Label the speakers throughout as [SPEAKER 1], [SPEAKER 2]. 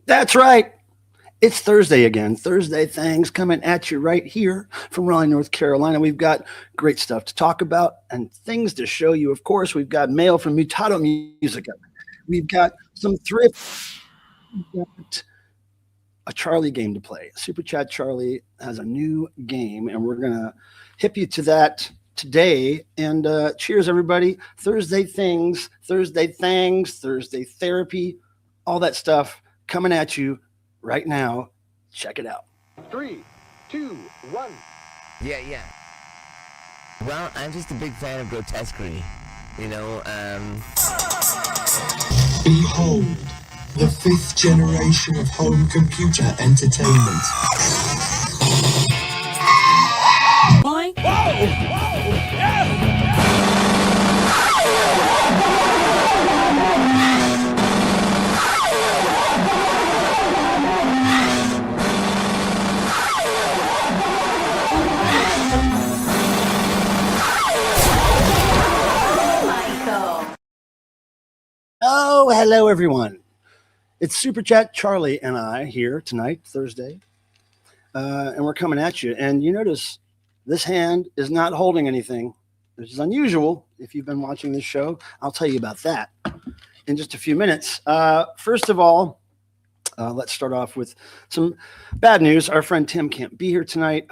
[SPEAKER 1] That's right. It's Thursday again. Thursday Thangs coming at you right here from Raleigh, North Carolina. We've got great stuff to talk about and things to show you. Of course, we've got mail from MUTATO MUZIKA. We've got some thrift. We've got a Charlie game to play. Super Chat Charlie has a new game, and we're going to hip you to that today. And cheers, everybody. Thursday Things, Thursday Thangs, Thursday Therapy, all that stuff coming at you right now. Check it out.
[SPEAKER 2] 3, 2, 1.
[SPEAKER 3] Yeah. Well, I'm just a big fan of grotesquerie.
[SPEAKER 4] Behold, the fifth generation of home computer entertainment.
[SPEAKER 5] Boing. Whoa! Yes!
[SPEAKER 1] Oh, hello, everyone. It's Super Chat Charlie and I here tonight, Thursday, and we're coming at you. And you notice this hand is not holding anything, which is unusual. If you've been watching this show, I'll tell you about that in just a few minutes. First of all, let's start off with some bad news. Our friend Tim can't be here tonight.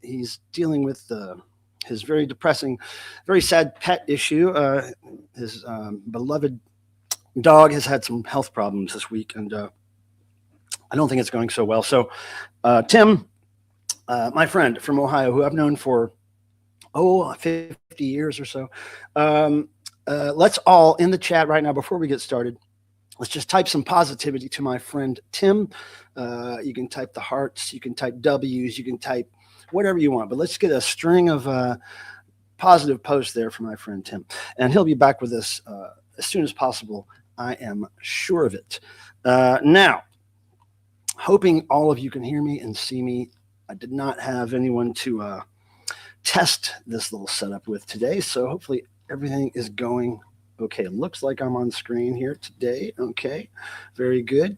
[SPEAKER 1] He's dealing with his very depressing, very sad pet issue. His beloved dog has had some health problems this week, and I don't think it's going so well. So Tim, my friend from Ohio, who I've known for 50 years or so, let's all in the chat right now, before we get started, let's just type some positivity to my friend Tim. You can type the hearts, you can type W's, you can type whatever you want, but let's get a string of positive posts there for my friend Tim, and he'll be back with us as soon as possible. I am sure of it. Now, hoping all of you can hear me and see me. I did not have anyone to test this little setup with today, so hopefully everything is going okay. It looks like I'm on screen here today. Okay, very good.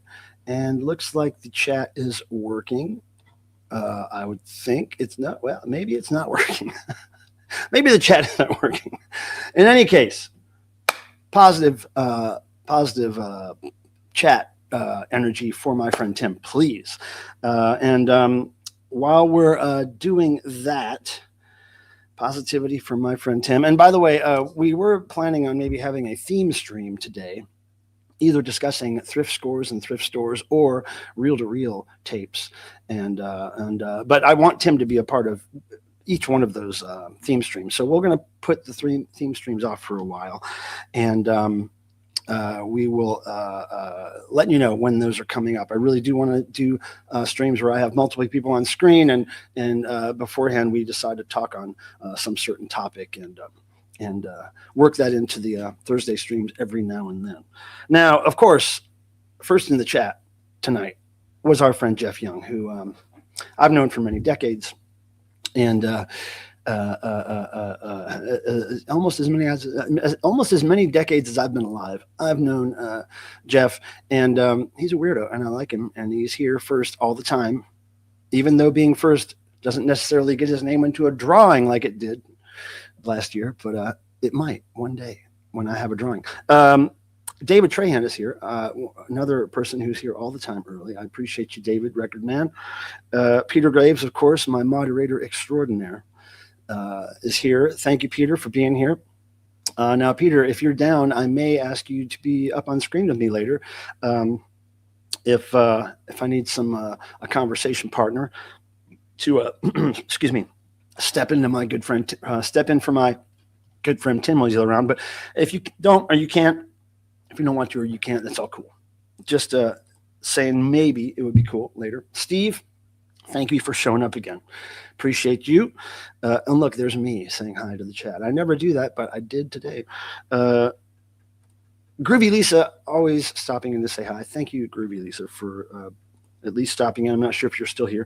[SPEAKER 1] And looks like the chat is working. I would think it's not. Well, maybe it's not working. Maybe the chat is not working. In any case, positive chat energy for my friend Tim, please. And while we're doing that, positivity from my friend Tim. And by the way, we were planning on maybe having a theme stream today, either discussing thrift scores and thrift stores or reel-to-reel tapes. But I want Tim to be a part of each one of those theme streams. So we're going to put the 3 theme streams off for a while, and we will let you know when those are coming up. I really do want to do streams where I have multiple people on screen, and beforehand we decide to talk on some certain topic and work that into the Thursday streams every now and then. Now, of course, first in the chat tonight was our friend Jeff Young, who I've known for many decades, and almost as many decades as I've been alive. I've known Jeff, and he's a weirdo, and I like him, and he's here first all the time, even though being first doesn't necessarily get his name into a drawing like it did last year, but it might one day when I have a drawing. David Trahan is here, another person who's here all the time early. I appreciate you, David, record man. Peter Graves, of course, my moderator extraordinaire, is here. Thank you, Peter, for being here. Now, Peter, if you're down, I may ask you to be up on screen with me later. If I need a conversation partner to, excuse me, step in for my good friend Tim while he's around. But if you don't, or you can't, if you don't want to, or you can't, that's all cool. Just saying maybe it would be cool later. Steve, thank you for showing up again. Appreciate you. And look, there's me saying hi to the chat. I never do that, but I did today. Groovy Lisa, always stopping in to say hi. Thank you, Groovy Lisa, for at least stopping in. I'm not sure if you're still here.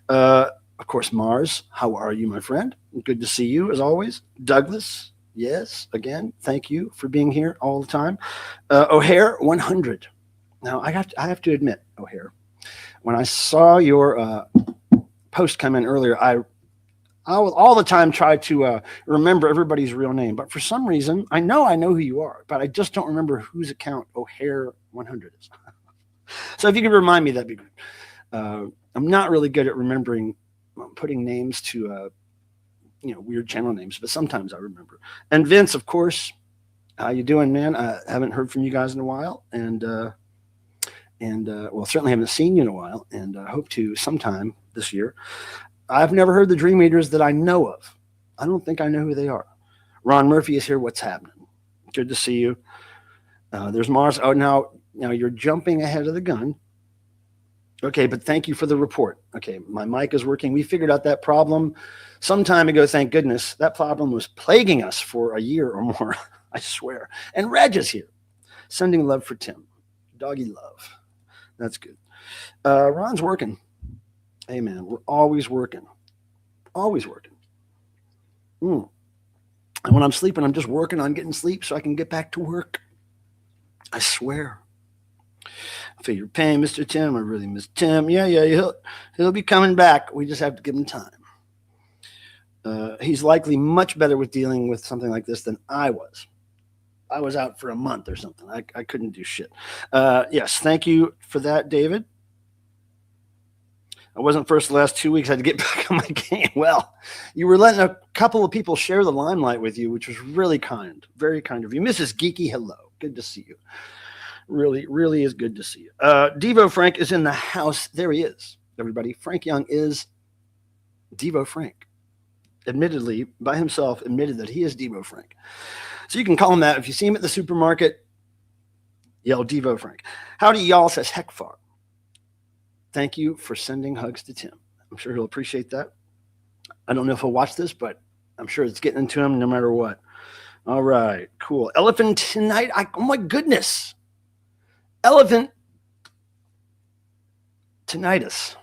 [SPEAKER 1] Of course, Mars, how are you, my friend? Good to see you, as always. Douglas, yes, again, thank you for being here all the time. O'Hare 100. Now I have to admit, O'Hare, when I saw your post come in earlier, I will all the time try to remember everybody's real name, but for some reason I know who you are, but I just don't remember whose account O'Hare 100 is. So if you could remind me, that'd be good. I'm not really good at remembering putting names to weird channel names, but sometimes I remember. And Vince, of course, how you doing, man? I haven't heard from you guys in a while, and well, certainly haven't seen you in a while, and I hope to sometime this year. I've never heard the Dream Eaters that I know of. I don't think I know who they are. Ron Murphy is here. What's happening? Good to see you. There's Mars. Oh, now you're jumping ahead of the gun. Okay, but thank you for the report. Okay, my mic is working. We figured out that problem some time ago, thank goodness. That problem was plaguing us for a year or more, I swear. And Reg is here, sending love for Tim. Doggy love. That's good. Ron's working. Hey, man, we're always working. Always working. And when I'm sleeping, I'm just working on getting sleep so I can get back to work. I swear. I feel your pain, Mr. Tim. I really miss Tim. Yeah, he'll be coming back. We just have to give him time. He's likely much better with dealing with something like this than I was. I was out for a month or something. I couldn't do shit. Yes, thank you for that, David. I wasn't first the last 2 weeks. I had to get back on my game. Well, you were letting a couple of people share the limelight with you, which was really kind. Very kind of you. Mrs. Geeky, hello. Good to see you. Really, really is good to see you. Devo Frank is in the house. There he is, everybody. Frank Young is Devo Frank. Admittedly, by himself, admitted that he is Devo Frank. So you can call him that. If you see him at the supermarket, yell Devo Frank. Howdy, y'all, says Heckfar. Thank you for sending hugs to Tim. I'm sure he'll appreciate that. I don't know if he'll watch this, but I'm sure it's getting into him no matter what. All right, cool. Elephant tonight. Oh, my goodness. Elephant tinnitus.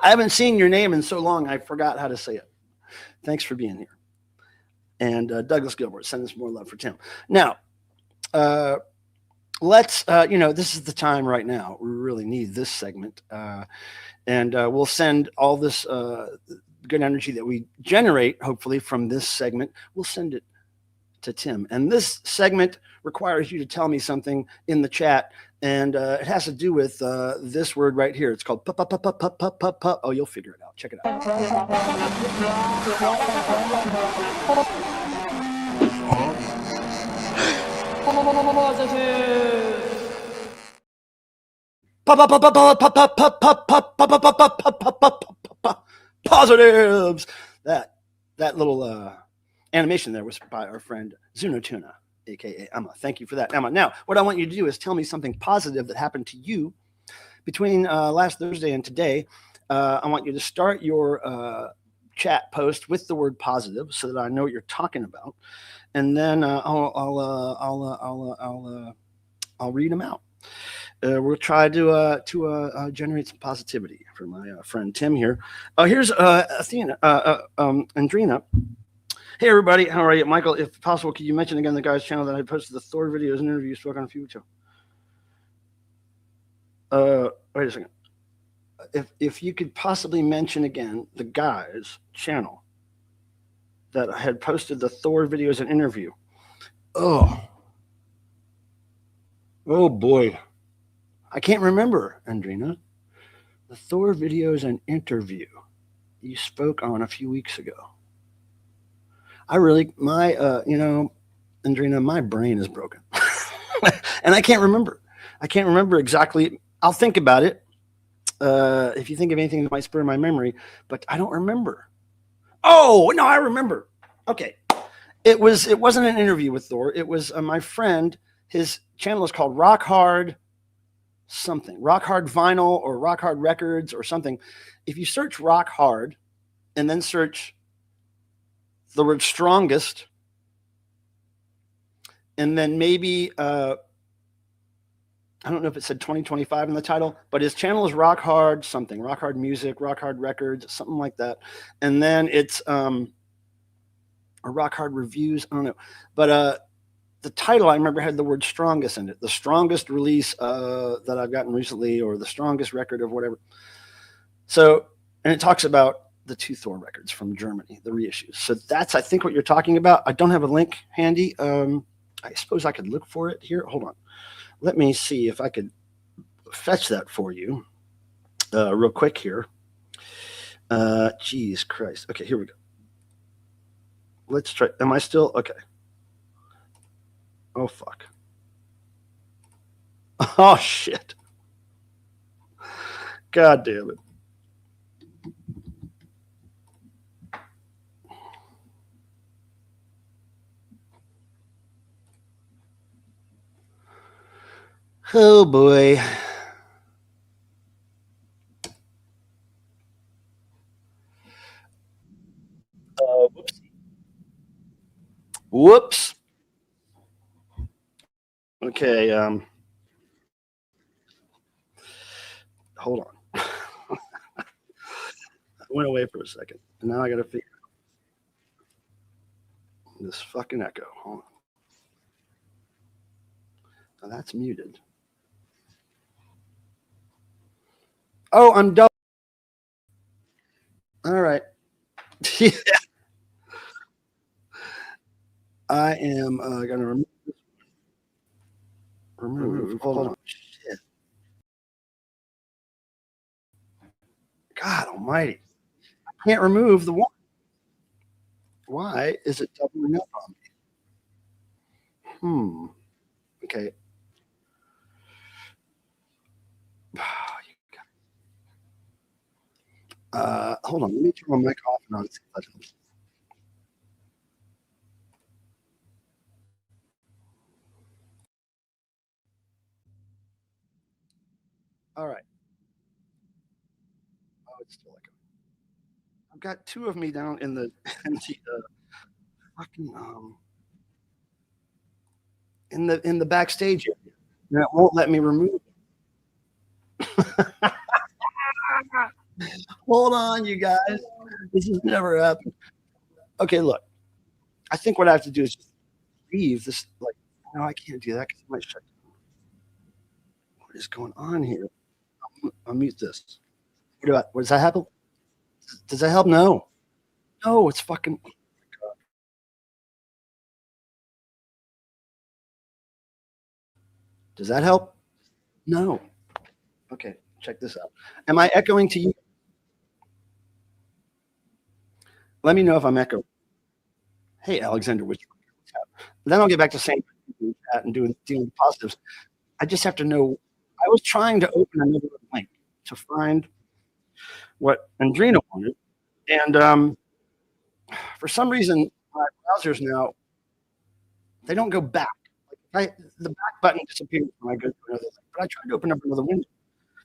[SPEAKER 1] I haven't seen your name in so long, I forgot how to say it. Thanks for being here. And Douglas Gilbert, send us more love for Tim. Now, let's, this is the time right now. We really need this segment. And we'll send all this good energy that we generate, hopefully, from this segment. We'll send it to Tim. And this segment requires you to tell me something in the chat. And it has to do with this word right here. It's called pup. Oh, you'll figure it out. Check it out. Positives. That little animation there was by our friend Zunotuna, aka Emma. Thank you for that, Emma. Now, what I want you to do is tell me something positive that happened to you between last Thursday and today. I want you to start your chat post with the word positive so that I know what you're talking about, and then I'll read them out. We'll try to generate some positivity for my friend Tim here. Here's Athena, Andrina. Hey everybody, how are you? Michael, if possible, could you mention again the guy's channel that I posted the Thor videos and interviews spoke on a few weeks ago? Wait a second. If you could possibly mention again the guy's channel that I had posted the Thor videos and interview. Oh boy. I can't remember, Andrina. The Thor videos and interview you spoke on a few weeks ago. I really, Andrina, my brain is broken. And I can't remember. I can't remember exactly. I'll think about it. If you think of anything that might spur my memory, but I don't remember. Oh, no, I remember. Okay. It wasn't an interview with Thor. It was my friend. His channel is called Rock Hard something. Rock Hard Vinyl or Rock Hard Records or something. If you search Rock Hard and then search the word strongest, and then maybe I don't know if it said 2025 in the title, but his channel is Rock Hard something, Rock Hard Music, Rock Hard Records, something like that. And then it's or Rock Hard Reviews, I don't know. But the title I remember had the word strongest in it, the strongest release that I've gotten recently, or the strongest record of whatever. So, and it talks about the two Thor records from Germany, the reissues. So that's, I think, what you're talking about. I don't have a link handy. I suppose I could look for it here. Hold on. Let me see if I could fetch that for you real quick here. Geez Christ. Okay, here we go. Let's try. Am I still? Okay. Oh, fuck. Oh, shit. God damn it. Oh, boy. Whoops. Whoops. Okay. Hold on. I went away for a second. And now I got to figure out this fucking echo. Hold on. Now that's muted. Oh, I'm done. All right. I am going to remove. Hold on. Shit. God almighty. I can't remove the one. Why is it doubling up on me? Okay. Hold on. Let me turn my mic off and on. All right. Oh, it's still echoing. I've got two of me down in the fucking in the backstage area, and it won't let me remove it. Hold on, you guys. This has never happened. Okay, look. I think what I have to do is just leave this. Like, no, I can't do that because it might shut down. What is going on here? I'll mute this. What does that happen? Does that help? No. No, it's fucking. Does that help? No. Okay, check this out. Am I echoing to you? Let me know if I'm echoing. Hey, Alexander, which then I'll get back to saying that and dealing with the positives. I just have to know. I was trying to open another link to find what Andrina wanted, and for some reason, my browsers now they don't go back. Like the back button disappears when I go to another link. But I tried to open up another window.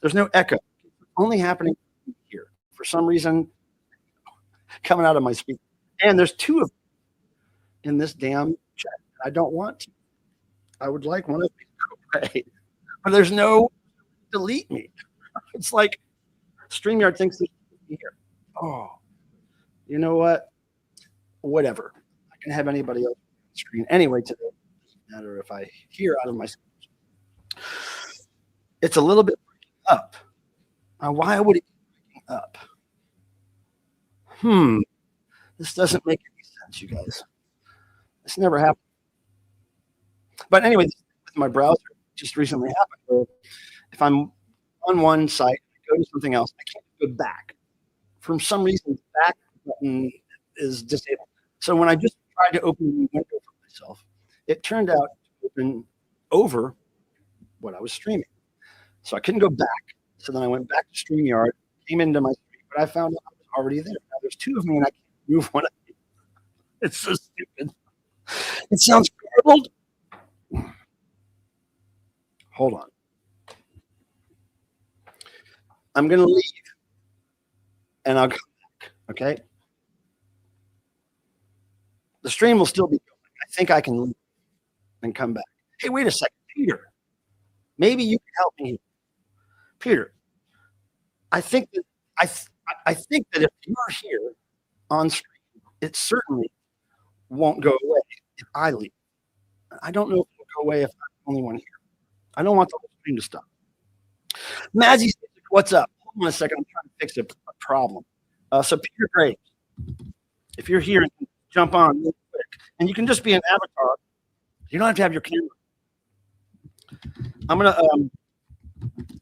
[SPEAKER 1] There's no echo. It's only happening here for some reason, coming out of my speaker. And there's two of them in this damn chat. I don't want to. I would like one of these to go away, but there's no delete me. It's like StreamYard thinks this is here. Oh, you know what? Whatever. I can have anybody else on the screen anyway today. It doesn't matter if I hear out of my speech. It's a little bit breaking up. Now, why would it be breaking up? This doesn't make any sense, you guys. This never happened. But anyway, with my browser, it just recently happened. So if I'm on one site, I go to something else, I can't go back. For some reason, the back button is disabled. So when I just tried to open the window for myself, it turned out to open over what I was streaming. So I couldn't go back. So then I went back to StreamYard, came into my stream, but I found out I was already there. Now there's two of me, and I can't move one of them. It's so stupid. It sounds garbled. Hold on. I'm going to leave, and I'll come back, okay? The stream will still be going. I think I can leave and come back. Hey, wait a second, Peter. Maybe you can help me. Peter, I think that I think that if you're here on screen, it certainly won't go away if I leave. I don't know if it'll go away if I'm the only one here. I don't want the whole stream to stop. Mazzy, what's up? Hold on a second. I'm trying to fix a problem. So Peter Graves, if you're here, jump on real quick. And you can just be an avatar. You don't have to have your camera. I'm going to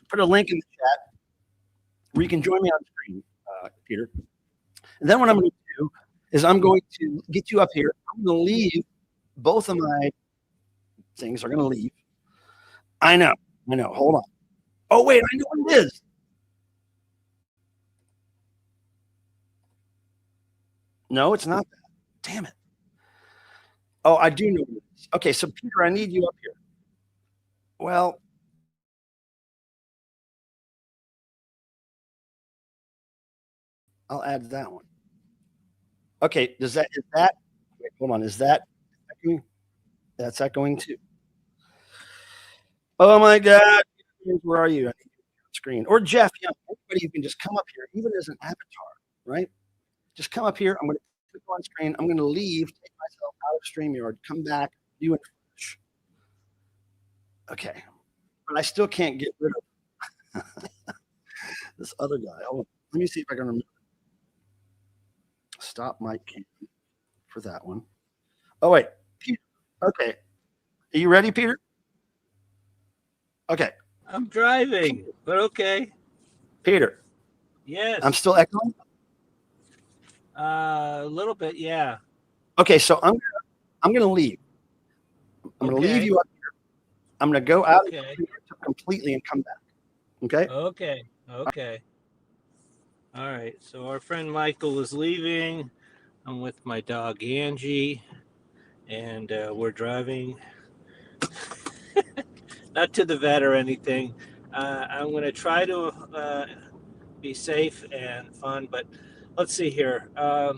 [SPEAKER 1] put a link in the chat where you can join me on screen, Peter. And then what I'm going to do is I'm going to get you up here. I'm going to leave. Both of my things are going to leave. I know. Hold on. Oh, wait. I know what it is. No, it's not that. Damn it. Oh, I do know what it is. Okay, so Peter, I need you up here. Well, I'll add that one. Okay, is that wait, hold on, is that that's echoing too? Oh my God, where are you? I need you on screen. Or Jeff, yeah, anybody who can just come up here, even as an avatar, right? Just come up here. I'm going to click on screen. I'm going to leave, take myself out of StreamYard, come back, do it. Okay, but I still can't get rid of this other guy. Hold on. Let me see if I can remember. Stop my cam for that one. Oh, wait. Peter. Okay. Are you ready, Peter? Okay.
[SPEAKER 6] I'm driving, but okay.
[SPEAKER 1] Peter.
[SPEAKER 6] Yes.
[SPEAKER 1] I'm still echoing?
[SPEAKER 6] A little bit, yeah.
[SPEAKER 1] Okay, so I'm gonna leave. I'm gonna leave you up here. I'm gonna go out completely and come back. Okay?
[SPEAKER 6] Okay. All right. So our friend Michael is leaving. I'm with my dog Angie, and we're driving. Not to the vet or anything. I'm going to try to be safe and fun, but let's see here. I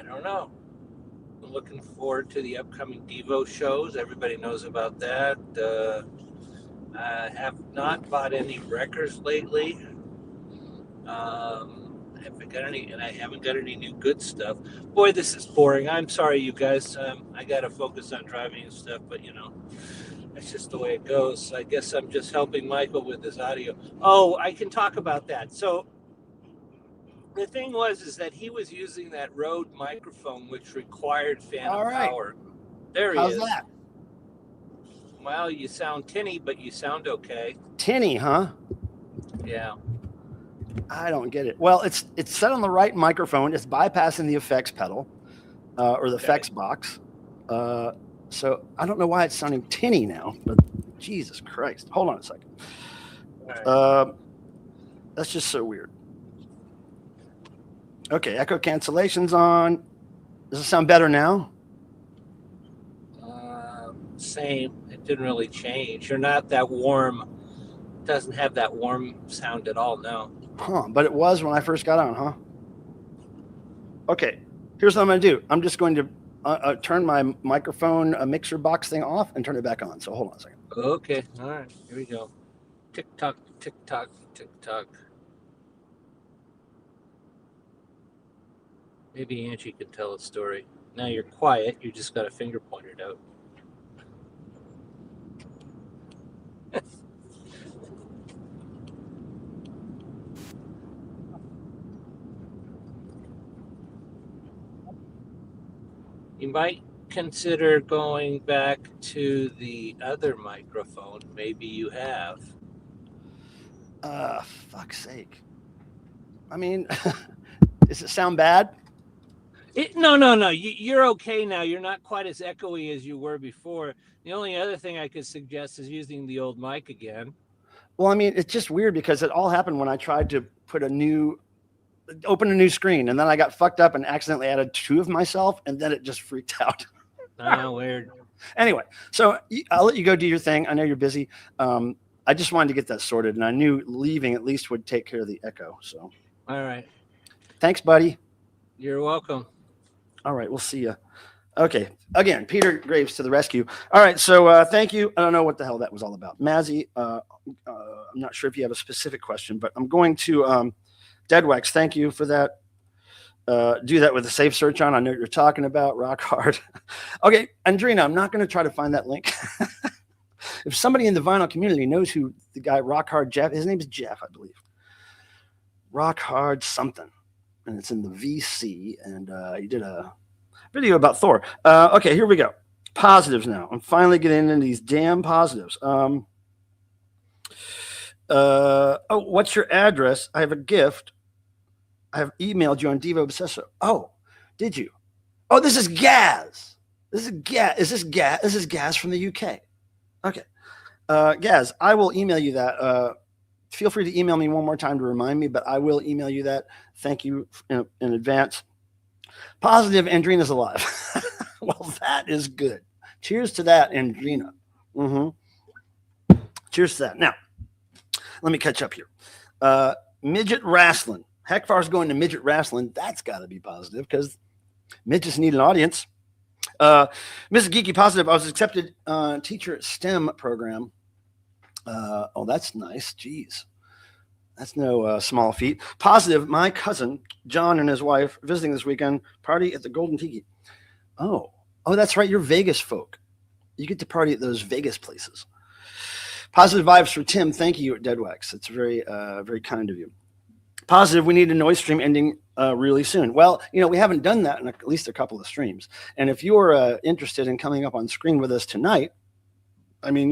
[SPEAKER 6] don't know. I'm looking forward to the upcoming DEVO shows. Everybody knows about that. I have not bought any records lately. I haven't got any new good stuff. Boy, this is boring. I'm sorry, you guys. I got to focus on driving and stuff, but that's just the way it goes. I guess I'm just helping Michael with his audio. Oh, I can talk about that. So the thing is that he was using that Rode microphone, which required phantom power. There he is. How's that? Well, you sound tinny, but you sound okay.
[SPEAKER 1] Tinny, huh?
[SPEAKER 6] Yeah.
[SPEAKER 1] I don't get it. Well, it's set on the right microphone. It's bypassing the effects pedal or the effects box. So I don't know why it's sounding tinny now, but Jesus Christ. Hold on a second. Right. That's just so weird. Okay, echo cancellation's on. Does it sound better now?
[SPEAKER 6] Same. It didn't really change. You're not that warm. It doesn't have that warm sound at all, no.
[SPEAKER 1] Huh, but it was when I first got on, huh? Okay, here's what I'm going to do. I'm just going to turn my microphone mixer box thing off and turn it back on. So hold on a second.
[SPEAKER 6] Okay, all right, here we go. Tick tock, tick tock, tick tock. Maybe Angie can tell a story. Now you're quiet. You just got a finger pointed out. You might consider going back to the other microphone. Maybe you have.
[SPEAKER 1] Fuck's sake. I mean, does it sound bad?
[SPEAKER 6] No. You're okay now. You're not quite as echoey as you were before. The only other thing I could suggest is using the old mic again.
[SPEAKER 1] Well, I mean, it's just weird because it all happened when I tried to open a new screen, and then I got fucked up and accidentally added 2 of myself, and then it just freaked out.
[SPEAKER 6] Weird.
[SPEAKER 1] Anyway, so I'll let you go do your thing. I know you're busy. I just wanted to get that sorted, and I knew leaving at least would take care of the echo. So,
[SPEAKER 6] all right.
[SPEAKER 1] Thanks, buddy.
[SPEAKER 6] You're welcome.
[SPEAKER 1] All right, we'll see you. Okay, again, Peter Graves to the rescue. All right, so thank you. I don't know what the hell that was all about. Mazzy, I'm not sure if you have a specific question, but I'm going to Deadwax, thank you for that. Do that with a safe search on. I know what you're talking about. Rock hard. Okay, Andrina, I'm not going to try to find that link. If somebody in the vinyl community knows who the guy Rock Hard Jeff, his name is Jeff, I believe. Rock Hard something, and it's in the VC, and he did a video about Thor. Okay, here we go. Positives now. I'm finally getting into these damn positives. What's your address? I have a gift. I have emailed you on DEVO Obsesso. Oh, did you? Oh, this is Gaz. This is Gaz. Is this Gaz? This is Gaz from the UK. Okay. Gaz, I will email you that. Feel free to email me one more time to remind me, but I will email you that. Thank you in advance. Positive, Andrina's alive. Well, that is good. Cheers to that, Andrina. Cheers to that. Now, let me catch up here. Midget wrestling. Heck, far as going to midget wrestling, that's got to be positive because midgets need an audience. Mrs. Geeky Positive, I was accepted teacher at STEM program. Oh, that's nice. Jeez. That's no small feat. Positive, my cousin, John, and his wife visiting this weekend, party at the Golden Tiki. Oh, that's right. You're Vegas folk. You get to party at those Vegas places. Positive vibes for Tim. Thank you at Deadwax. It's very, very kind of you. Positive, we need a noise stream ending really soon. Well, we haven't done that in at least a couple of streams. And if you're interested in coming up on screen with us tonight, I mean,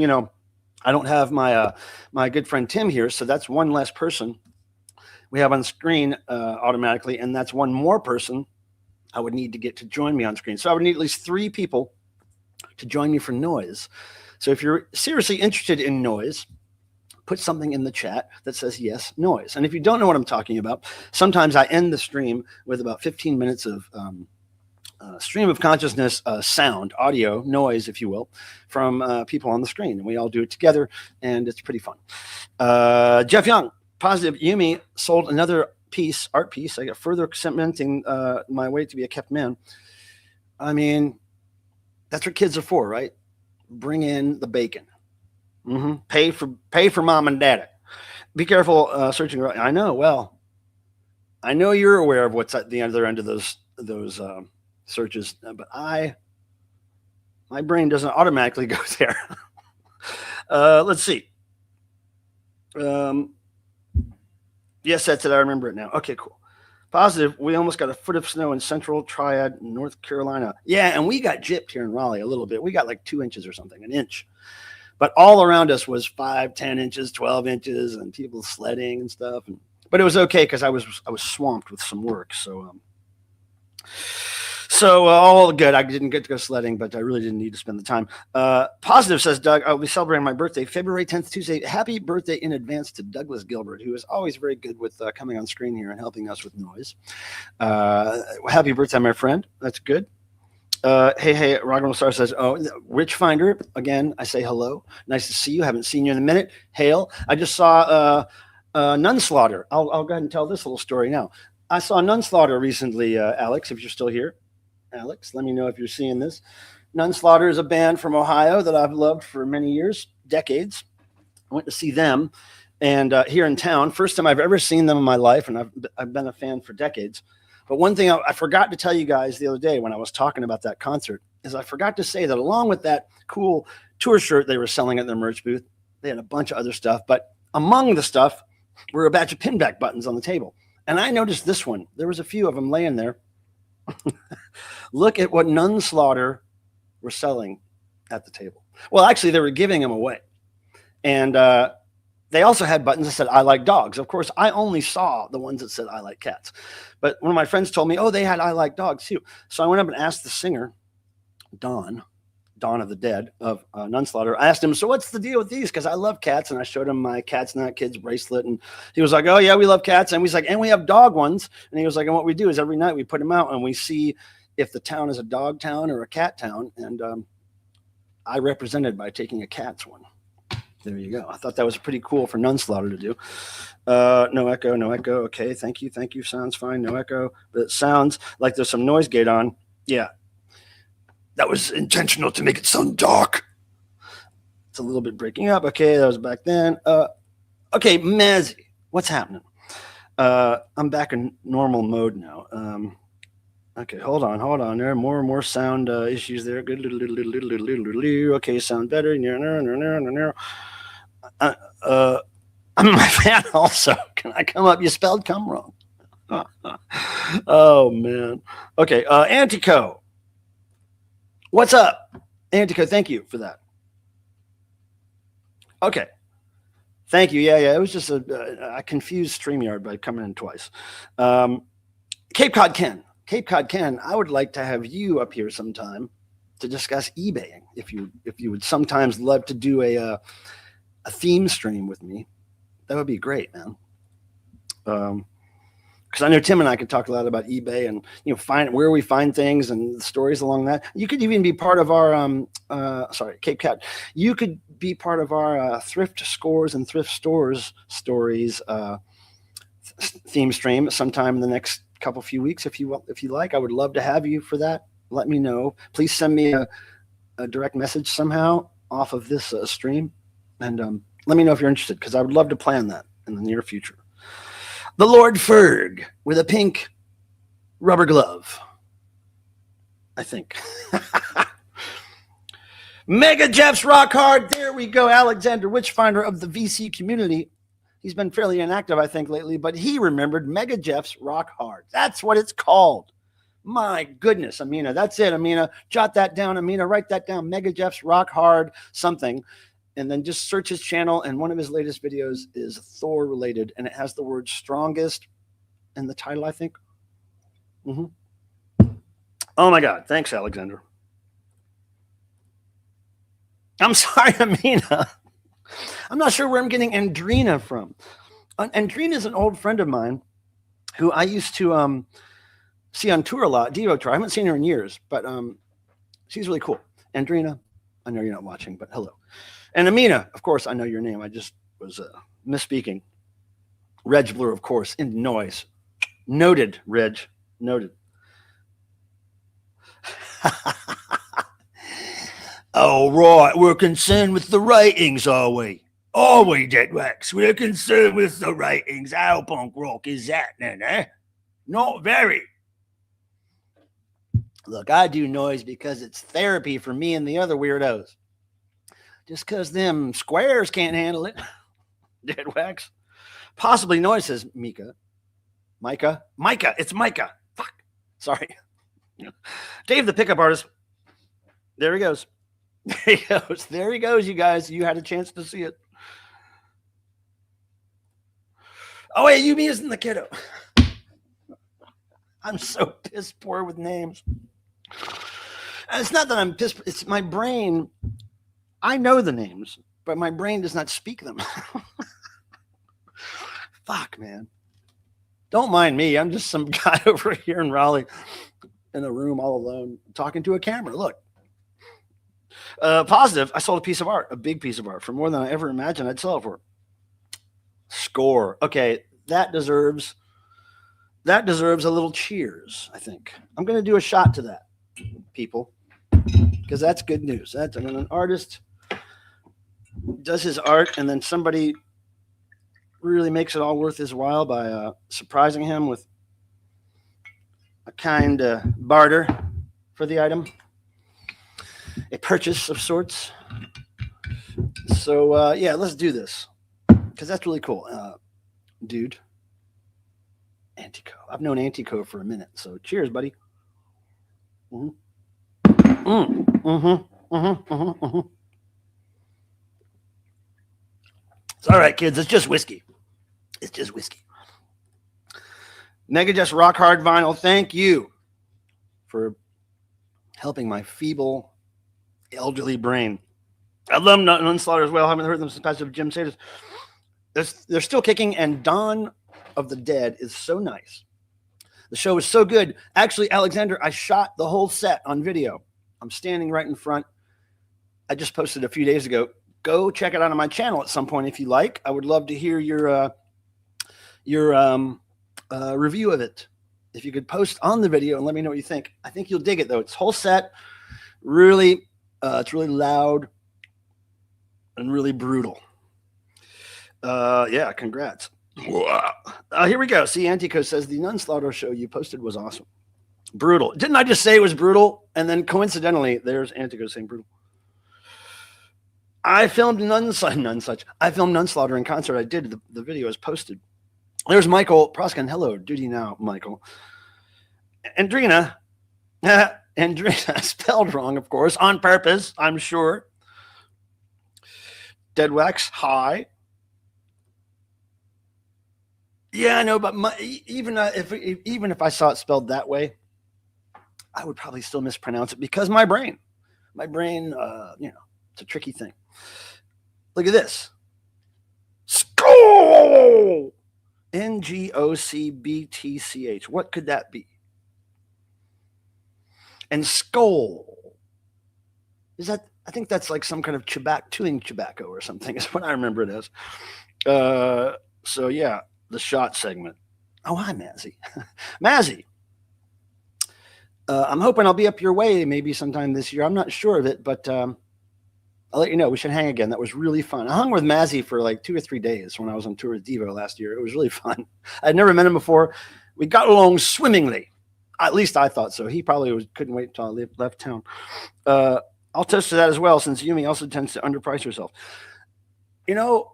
[SPEAKER 1] I don't have my my good friend Tim here, so that's one less person we have on screen automatically, and that's one more person I would need to get to join me on screen. So I would need at least 3 people to join me for noise. So if you're seriously interested in noise, put something in the chat that says yes, noise. And if you don't know what I'm talking about, sometimes I end the stream with about 15 minutes of stream of consciousness, sound, audio, noise, if you will, from people on the screen. And we all do it together, and it's pretty fun. Jeff Young, positive. Yumi sold another piece, art piece. I got further cementing my way to be a kept man. I mean, that's what kids are for, right? Bring in the bacon. Pay for mom and dad. Be careful searching. I know. Well, I know you're aware of what's at the other end of those searches, but my brain doesn't automatically go there. Let's see. Yes, that's it. I remember it now. Okay, cool. Positive. We almost got a foot of snow in Central Triad, North Carolina. Yeah, and we got gypped here in Raleigh a little bit. We got like 2 inches or something, an inch. But all around us was 5, 10 inches, 12 inches, and people sledding and stuff. But it was okay because I was swamped with some work. So all good. I didn't get to go sledding, but I really didn't need to spend the time. Positive, says Doug. I'll be celebrating my birthday, February 10th, Tuesday. Happy birthday in advance to Douglas Gilbert, who is always very good with coming on screen here and helping us with noise. Happy birthday, my friend. That's good. Hey, Rock Star says, Rich Finder, again, I say hello. Nice to see you. Haven't seen you in a minute. Hail. I just saw Nunslaughter. I'll go ahead and tell this little story now. I saw Nunslaughter recently, Alex, if you're still here. Alex, let me know if you're seeing this. Nunslaughter is a band from Ohio that I've loved for many years, decades. I went to see them and here in town. First time I've ever seen them in my life, and I've been a fan for decades. But one thing I forgot to tell you guys the other day when I was talking about that concert is I forgot to say that along with that cool tour shirt they were selling at their merch booth, they had a bunch of other stuff. But among the stuff were a batch of pinback buttons on the table. And I noticed this one. There was a few of them laying there. Look at what Nunslaughter were selling at the table. Well, actually, they were giving them away. And they also had buttons that said, I like dogs. Of course, I only saw the ones that said, I like cats. But one of my friends told me, they had I like dogs too. So I went up and asked the singer, Dawn of the Dead of Nunslaughter. I asked him, so what's the deal with these? Because I love cats. And I showed him my Cats Not Kids bracelet. And he was like, oh, yeah, we love cats. And he's like, and we have dog ones. And he was like, and what we do is every night we put them out and we see if the town is a dog town or a cat town. And I represented by taking a cat's one. There you go. I thought that was pretty cool for Nunslaughter to do. No echo, no echo. Okay, thank you. Sounds fine. No echo. But it sounds like there's some noise gate on. Yeah. That was intentional to make it sound dark. It's a little bit breaking up. Okay, that was back then. Okay, Mazzy, what's happening? I'm back in normal mode now. Okay, hold on. There are more and more sound issues there. Good. Okay, sound better. I'm my fan also. Can I come up? You spelled come wrong. Oh man. Okay, Antico. What's up? Antico, thank you for that. Okay. Thank you. Yeah. It was just I confused StreamYard by coming in twice. Cape Cod Ken, I would like to have you up here sometime to discuss eBaying. If you would sometimes love to do a theme stream with me, that would be great, man. Because I know Tim and I could talk a lot about eBay and find where we find things and the stories along that. You could even be part of our Cape Cod. You could be part of our Thrift Scores and Thrift Stores stories theme stream sometime in the next few weeks if you like. I would love to have you for that. Let me know. Please send me a direct message somehow off of this stream, and let me know if you're interested, because I would love to plan that in the near future. The Lord Ferg with a pink rubber glove, I think. Mega Jeff's rock hard. There we go. Alexander Witchfinder of the VC community. He's been fairly inactive, I think, lately, but he remembered Mega Jeff's rock hard. That's what it's called. My goodness, Amina. That's it, Amina. Jot that down, Amina. Write that down. Mega Jeff's rock hard something. And then just search his channel. And one of his latest videos is Thor related. And it has the word strongest in the title, I think. Oh my God. Thanks, Alexander. I'm sorry, Amina. I'm not sure where I'm getting Andrina from. Andrina is an old friend of mine who I used to see on tour a lot, DEVO tour. I haven't seen her in years, but she's really cool. Andrina, I know you're not watching, but hello. And Amina, of course, I know your name. I just was misspeaking. Reg Blur, of course, in noise. Noted, Reg. Noted. All right, we're concerned with the ratings, are we? Are we, Deadwax? We're concerned with the ratings. How punk rock is that then, eh? Not very. Look, I do noise because it's therapy for me and the other weirdos. Just because them squares can't handle it. Deadwax. Possibly noise, says Micah. Micah? It's Micah. Fuck. Sorry. Dave, the pickup artist. There he goes. There he goes, you guys. You had a chance to see it. Oh, wait, Yumi isn't the kiddo. I'm so piss poor with names. And it's not that I'm piss. It's my brain. I know the names, but my brain does not speak them. Fuck, man. Don't mind me. I'm just some guy over here in Raleigh in a room all alone talking to a camera. Look. Positive. I sold a piece of art, a big piece of art, for more than I ever imagined I'd sell it for. Score. Okay, that deserves a little cheers, I think. I'm going to do a shot to that, people, because that's good news. That's when an artist does his art and then somebody really makes it all worth his while by surprising him with a kind barter for the item. A purchase of sorts. So, yeah, let's do this, because that's really cool. Dude. Antico. I've known Antico for a minute, so cheers, buddy. It's all right, kids. It's just whiskey. It's just whiskey. Mega Just Rock Hard Vinyl, thank you for helping my feeble elderly brain. I love Nunslaughter as well. I haven't heard them since Passive Jim Sadis. They're still kicking, and Dawn of the Dead is so nice. The show is so good. Actually, Alexander, I shot the whole set on video. I'm standing right in front. I just posted a few days ago. Go check it out on my channel at some point if you like. I would love to hear your review of it. If you could post on the video and let me know what you think. I think you'll dig it, though. It's whole set. Really, it's really loud and really brutal. Yeah, congrats. Here we go. See, Antico says the Nunslaughter show you posted was awesome. Brutal. Didn't I just say it was brutal? And then coincidentally, there's Antigo saying brutal. I filmed none such. I filmed None Slaughter in concert. I did. The video is posted. There's Michael Proskin. Hello, duty now, Michael. Andrina. Andrina, spelled wrong, of course, on purpose, I'm sure. Dead Wax, hi. Yeah, I know, but even if I saw it spelled that way, I would probably still mispronounce it because my brain, it's a tricky thing. Look at this. Skull! Ngocbtch. What could that be? And skull. Is that, I think that's like some kind of chewing tobacco or something is what I remember it as. So yeah, the shot segment. Oh, hi, Mazzy. Mazzy. I'm hoping I'll be up your way maybe sometime this year. I'm not sure of it, but I'll let you know. We should hang again. That was really fun. I hung with Mazzy for like 2 or 3 days when I was on tour with DEVO last year. It was really fun. I'd never met him before. We got along swimmingly. At least I thought so. He probably couldn't wait until I left town. I'll toast to that as well, since Yumi also tends to underprice herself. You know,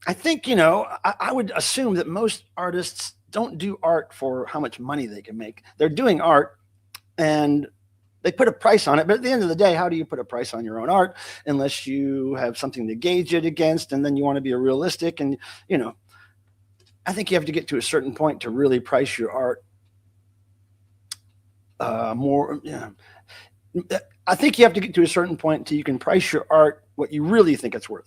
[SPEAKER 1] I think, I would assume that most artists don't do art for how much money they can make. They're doing art and they put a price on it. But at the end of the day, how do you put a price on your own art unless you have something to gauge it against? And then you want to be realistic. And, I think you have to get to a certain point to really price your art more. Yeah. I think you have to get to a certain point until you can price your art what you really think it's worth.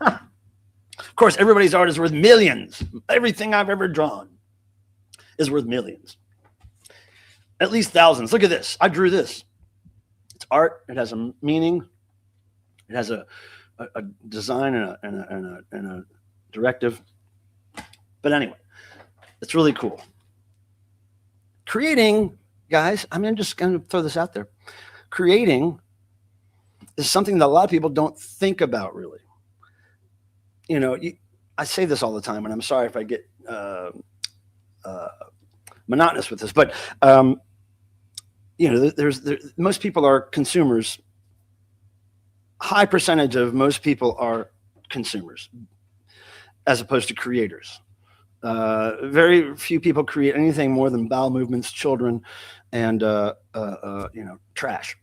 [SPEAKER 1] Of course, everybody's art is worth millions. Everything I've ever drawn is worth millions. At least thousands. Look at this. I drew this. It's art. It has a meaning. It has a design and a directive. But anyway, it's really cool. Creating, guys, I'm just going to throw this out there. Creating is something that a lot of people don't think about, really. I say this all the time, and I'm sorry if I get monotonous with this, but most people are consumers. High percentage of most people are consumers as opposed to creators. Very few people create anything more than bowel movements, children, and trash.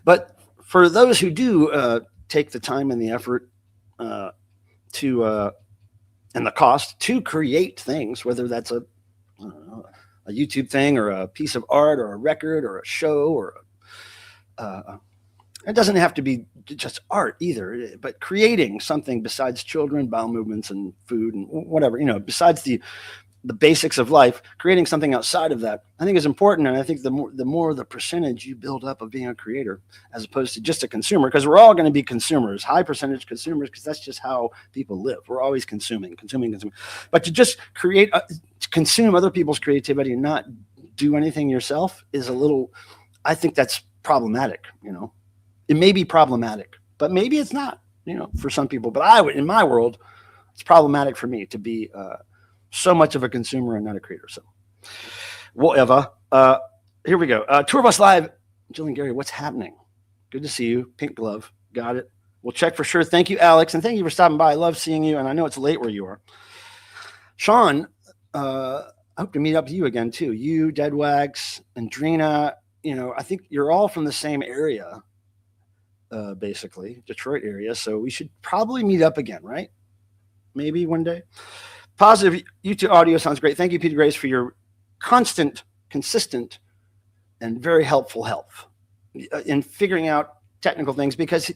[SPEAKER 1] But for those who do take the time and the effort and the cost to create things, whether that's a YouTube thing or a piece of art or a record or a show or it doesn't have to be just art either, but creating something besides children, bowel movements, and food and whatever, besides the basics of life, creating something outside of that, I think is important. And I think the more the percentage you build up of being a creator as opposed to just a consumer, because we're all going to be consumers, high percentage consumers, because that's just how people live. We're always consuming. But to just to consume other people's creativity and not do anything yourself is I think that's problematic, It may be problematic, but maybe it's not, for some people. But in my world, it's problematic for me to be so much of a consumer and not a creator. So whatever. Here we go. Tour Bus Live. Jillian Gary, what's happening? Good to see you. Pink glove. Got it. We'll check for sure. Thank you, Alex. And thank you for stopping by. I love seeing you. And I know it's late where you are. Sean, I hope to meet up with you again, too. You, Dead Wax, and Drina. I think you're all from the same area. Basically Detroit area, so we should probably meet up again, right? Maybe one day. Positive YouTube audio sounds great. Thank you, Peter Grace, for your constant, consistent, and very helpful help in figuring out technical things, because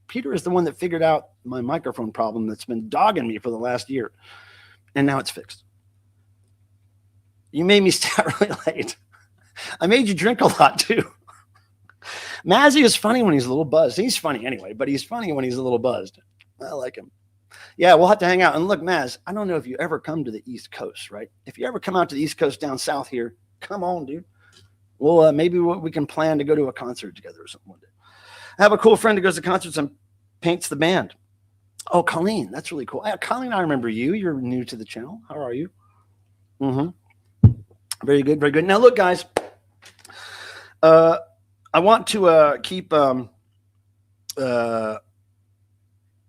[SPEAKER 1] Peter is the one that figured out my microphone problem that's been dogging me for the last year, and now it's fixed. You made me start really late. I made you drink a lot too. Mazzy is funny when he's a little buzzed. He's funny anyway, but he's funny when he's a little buzzed. I like him. Yeah, we'll have to hang out. And look, Maz, I don't know if you ever come to the East Coast, right? If you ever come out to the East Coast down south here, come on, dude. Well, maybe we can plan to go to a concert together or something one day. I have a cool friend who goes to concerts and paints the band. Oh, Colleen, that's really cool. Colleen, I remember you. You're new to the channel. How are you? Mm-hmm. Very good, very good. Now look, guys, I want to keep I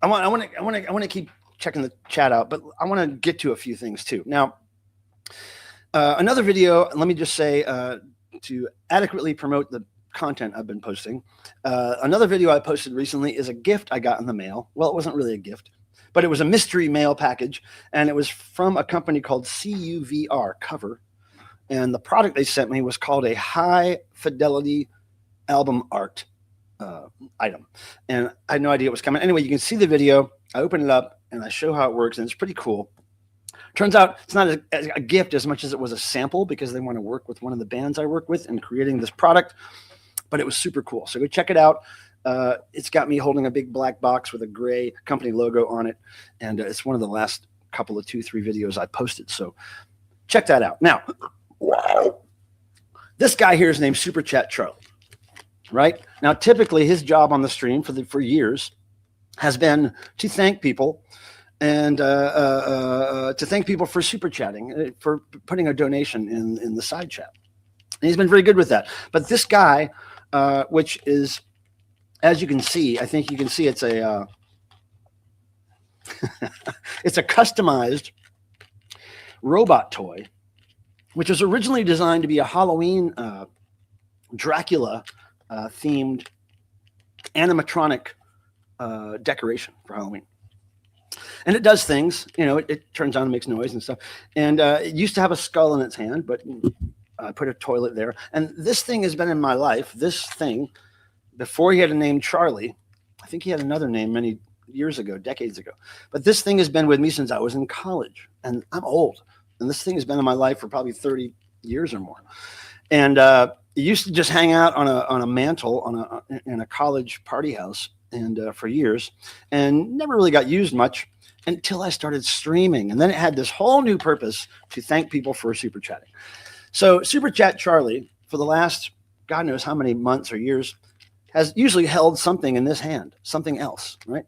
[SPEAKER 1] want to keep checking the chat out, but I want to get to a few things too. Now, another video, let me just say, to adequately promote the content I've been posting, another video I posted recently is a gift I got in the mail. Well, it wasn't really a gift, but it was a mystery mail package, and it was from a company called CUVR Cover, and the product they sent me was called a high fidelity album art item, and I had no idea it was coming. Anyway, you can see the video. I open it up and I show how it works, and it's pretty cool. Turns out it's not a gift as much as it was a sample, because they want to work with one of the bands I work with in creating this product, but it was super cool. So go check it out. It's got me holding a big black box with a gray company logo on it, and it's one of the last couple of 2-3 videos I posted. So check that out. Now, wow, this guy here is named Super Chat Charlie. Right now, typically his job on the stream for years has been to thank people, and to thank people for super chatting, for putting a donation in the side chat. And he's been very good with that. But this guy, which is, as you can see, I think you can see it's a it's a customized robot toy, which was originally designed to be a Halloween Dracula themed animatronic decoration for Halloween. And it does things, you know, it turns on and makes noise and stuff. And it used to have a skull in its hand, but I put a toilet there. And this thing has been in my life, this thing, before he had a name Charlie. I think he had another name many years ago, decades ago. But this thing has been with me since I was in college. And I'm old. And this thing has been in my life for probably 30 years or more. And it used to just hang out on a mantle in a college party house, and for years, and never really got used much until I started streaming. And then it had this whole new purpose to thank people for super chatting. So Super Chat Charlie, for the last God knows how many months or years, has usually held something in this hand, something else, right?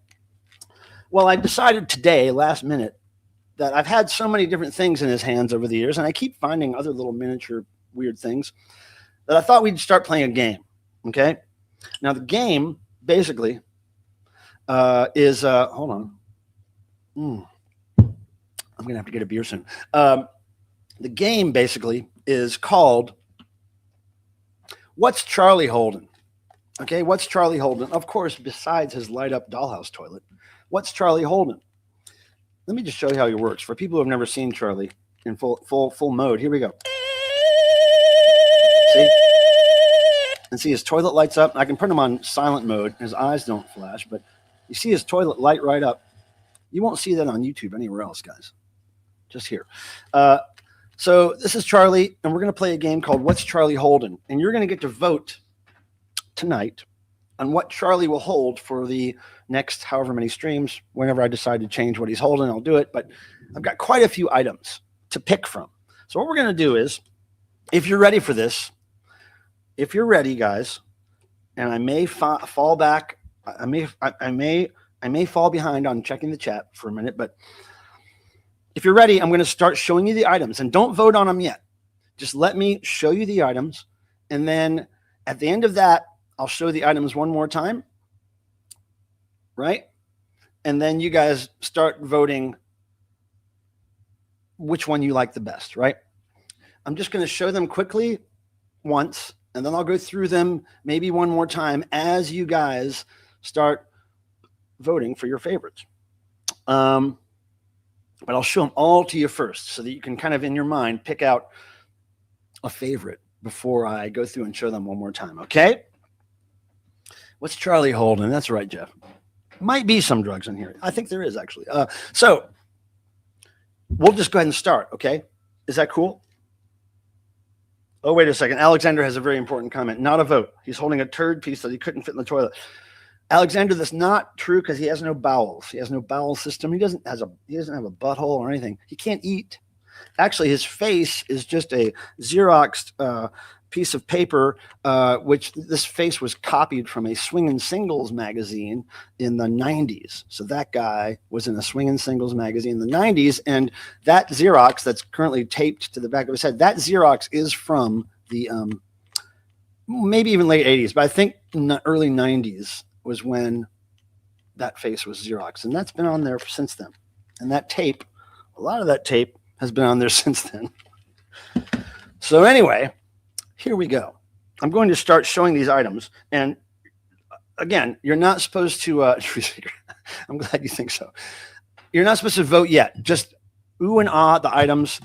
[SPEAKER 1] Well, I decided today, last minute, that I've had so many different things in his hands over the years, and I keep finding other little miniature weird things, that I thought we'd start playing a game. Okay. Now the game basically is hold on. I'm gonna have to get a beer soon. The game basically is called What's Charlie Holding? Okay, what's Charlie holding? Of course, besides his light up dollhouse toilet, what's Charlie holding? Let me just show you how he works. For people who have never seen Charlie in full mode, here we go. See? And see his toilet lights up. I can put him on silent mode. His eyes don't flash, but you see his toilet light right up. You won't see that on YouTube anywhere else, guys. Just here. So this is Charlie, and we're going to play a game called What's Charlie Holding? And you're going to get to vote tonight on what Charlie will hold for the next however many streams. Whenever I decide to change what he's holding, I'll do it. But I've got quite a few items to pick from. So what we're going to do is, if you're ready for this, if you're ready, guys, and I may fall back, I may fall behind on checking the chat for a minute, but if you're ready, I'm going to start showing you the items, and don't vote on them yet. Just let me show you the items, and then at the end of that, I'll show the items one more time, right? And then you guys start voting which one you like the best, right? I'm just going to show them quickly once, and then I'll go through them maybe one more time as you guys start voting for your favorites. But I'll show them all to you first so that you can kind of in your mind pick out a favorite before I go through and show them one more time. Okay. What's Charlie holding? That's right, Jeff. Might be some drugs in here. I think there is actually. So we'll just go ahead and start. Okay. Is that cool? Oh, wait a second. Alexander has a very important comment. Not a vote. He's holding a turd piece that he couldn't fit in the toilet. Alexander, that's not true because he has no bowels. He has no bowel system. He doesn't have a butthole or anything. He can't eat. Actually, his face is just a Xeroxed piece of paper, which this face was copied from a Swingin' Singles magazine in the 90s. So that guy was in a Swingin' Singles magazine in the 90s. And that Xerox that's currently taped to the back of his head, that Xerox is from the maybe even late 80s, but I think early 90s was when that face was Xerox. And that's been on there since then. And that tape, a lot of that tape has been on there since then. So anyway, here we go. I'm going to start showing these items. And again, you're not supposed to, I'm glad you think so. You're not supposed to vote yet. Just ooh and ah the items.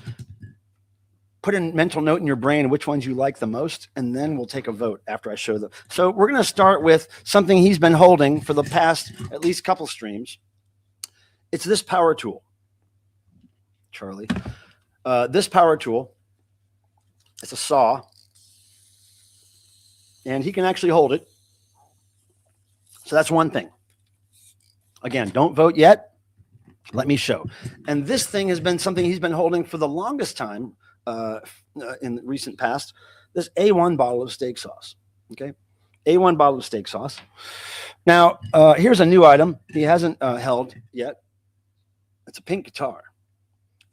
[SPEAKER 1] Put a mental note in your brain which ones you like the most, and then we'll take a vote after I show them. So we're going to start with something he's been holding for the past at least couple streams. It's this power tool, Charlie. This power tool, it's a saw, and he can actually hold it. So that's one thing. Again, don't vote yet. Let me show. And this thing has been something he's been holding for the longest time in the recent past. This A1 bottle of steak sauce. Okay. A1 bottle of steak sauce. Now, here's a new item he hasn't held yet. It's a pink guitar.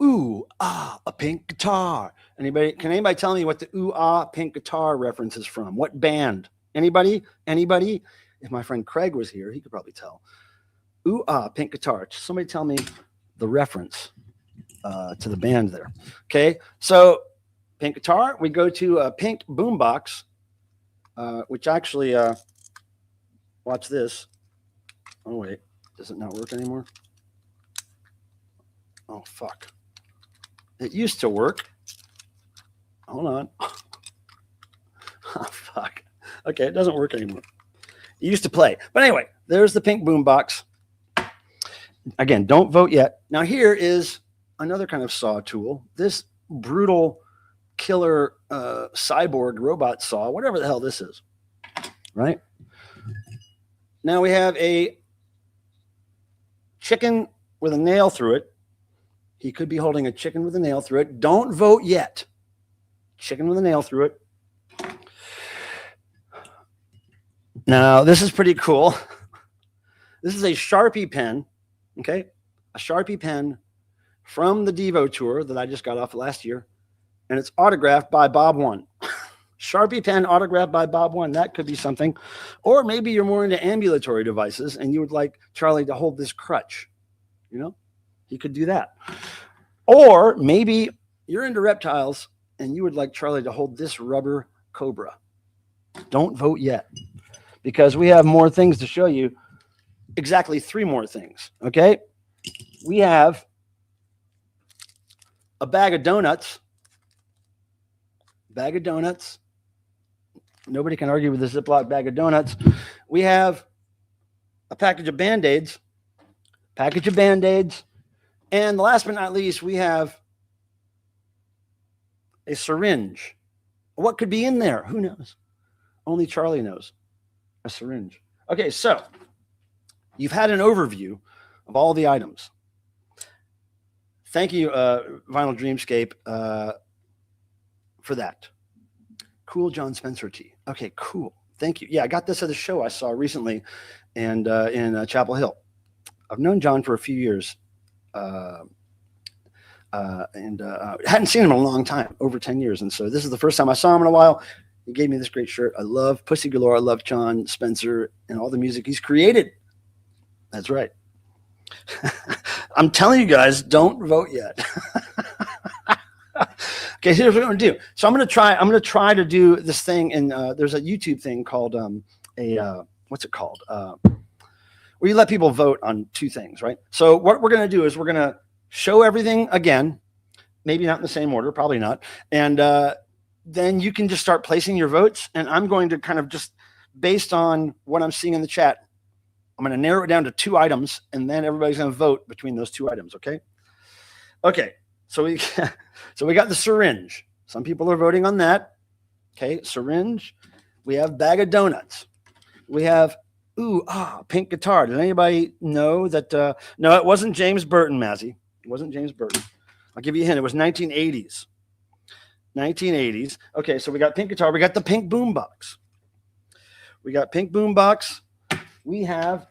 [SPEAKER 1] Ooh, ah, a pink guitar. Can anybody tell me what the ooh, ah, pink guitar reference is from? What band? Anybody? Anybody? If my friend Craig was here, he could probably tell. Ooh, ah, pink guitar. Somebody tell me the reference to the band there. Okay, so pink guitar. We go to a pink boombox, which actually, watch this. Oh, wait. Does it not work anymore? Oh, fuck. It used to work. Hold on. Oh, fuck. Okay, it doesn't work anymore. It used to play. But anyway, there's the pink boombox. Again, don't vote yet. Now here is another kind of saw tool. This brutal killer cyborg robot saw, whatever the hell this is. Right? Now we have a chicken with a nail through it. He could be holding a chicken with a nail through it. Don't vote yet. Chicken with a nail through it. Now, this is pretty cool. This is a Sharpie pen, okay? A Sharpie pen from the DEVO tour that I just got off last year, and it's autographed by Bob One. Sharpie pen autographed by Bob One. That could be something. Or maybe you're more into ambulatory devices, and you would like Charlie to hold this crutch. You know? He could do that. Or maybe you're into reptiles, and you would like Charlie to hold this rubber cobra. Don't vote yet, because we have more things to show you. Exactly 3 more things, okay? We have a bag of donuts. Bag of donuts. Nobody can argue with the Ziploc bag of donuts. We have a package of Band-Aids. Package of Band-Aids. And last but not least, we have a syringe. What could be in there? Who knows? Only Charlie knows. A syringe. Okay, so you've had an overview of all the items. Thank you, Vinyl Dreamscape, for that. Cool John Spencer tea. Okay, cool. Thank you. Yeah, I got this at a show I saw recently and in Chapel Hill. I've known John for a few years. Hadn't seen him in a long time, over 10 years. And so this is the first time I saw him in a while. He gave me this great shirt. I love Pussy Galore. I love John Spencer and all the music he's created. That's right. I'm telling you guys, don't vote yet. Okay, here's what I'm going to do. So I'm going to try to do this thing. And there's a YouTube thing called what's it called? Where you let people vote on 2 things, right? So what we're going to do is we're going to show everything again, maybe not in the same order, probably not. And then you can just start placing your votes. And I'm going to kind of just, based on what I'm seeing in the chat, I'm going to narrow it down to 2 items, and then everybody's going to vote between those 2 items, okay? Okay, so we got the syringe. Some people are voting on that. Okay, syringe. We have bag of donuts. We have pink guitar. Does anybody know that? No, it wasn't James Burton, Mazzy. It wasn't James Burton. I'll give you a hint. It was 1980s. 1980s. Okay, so we got pink guitar. We got the pink boombox. We got pink boombox. We have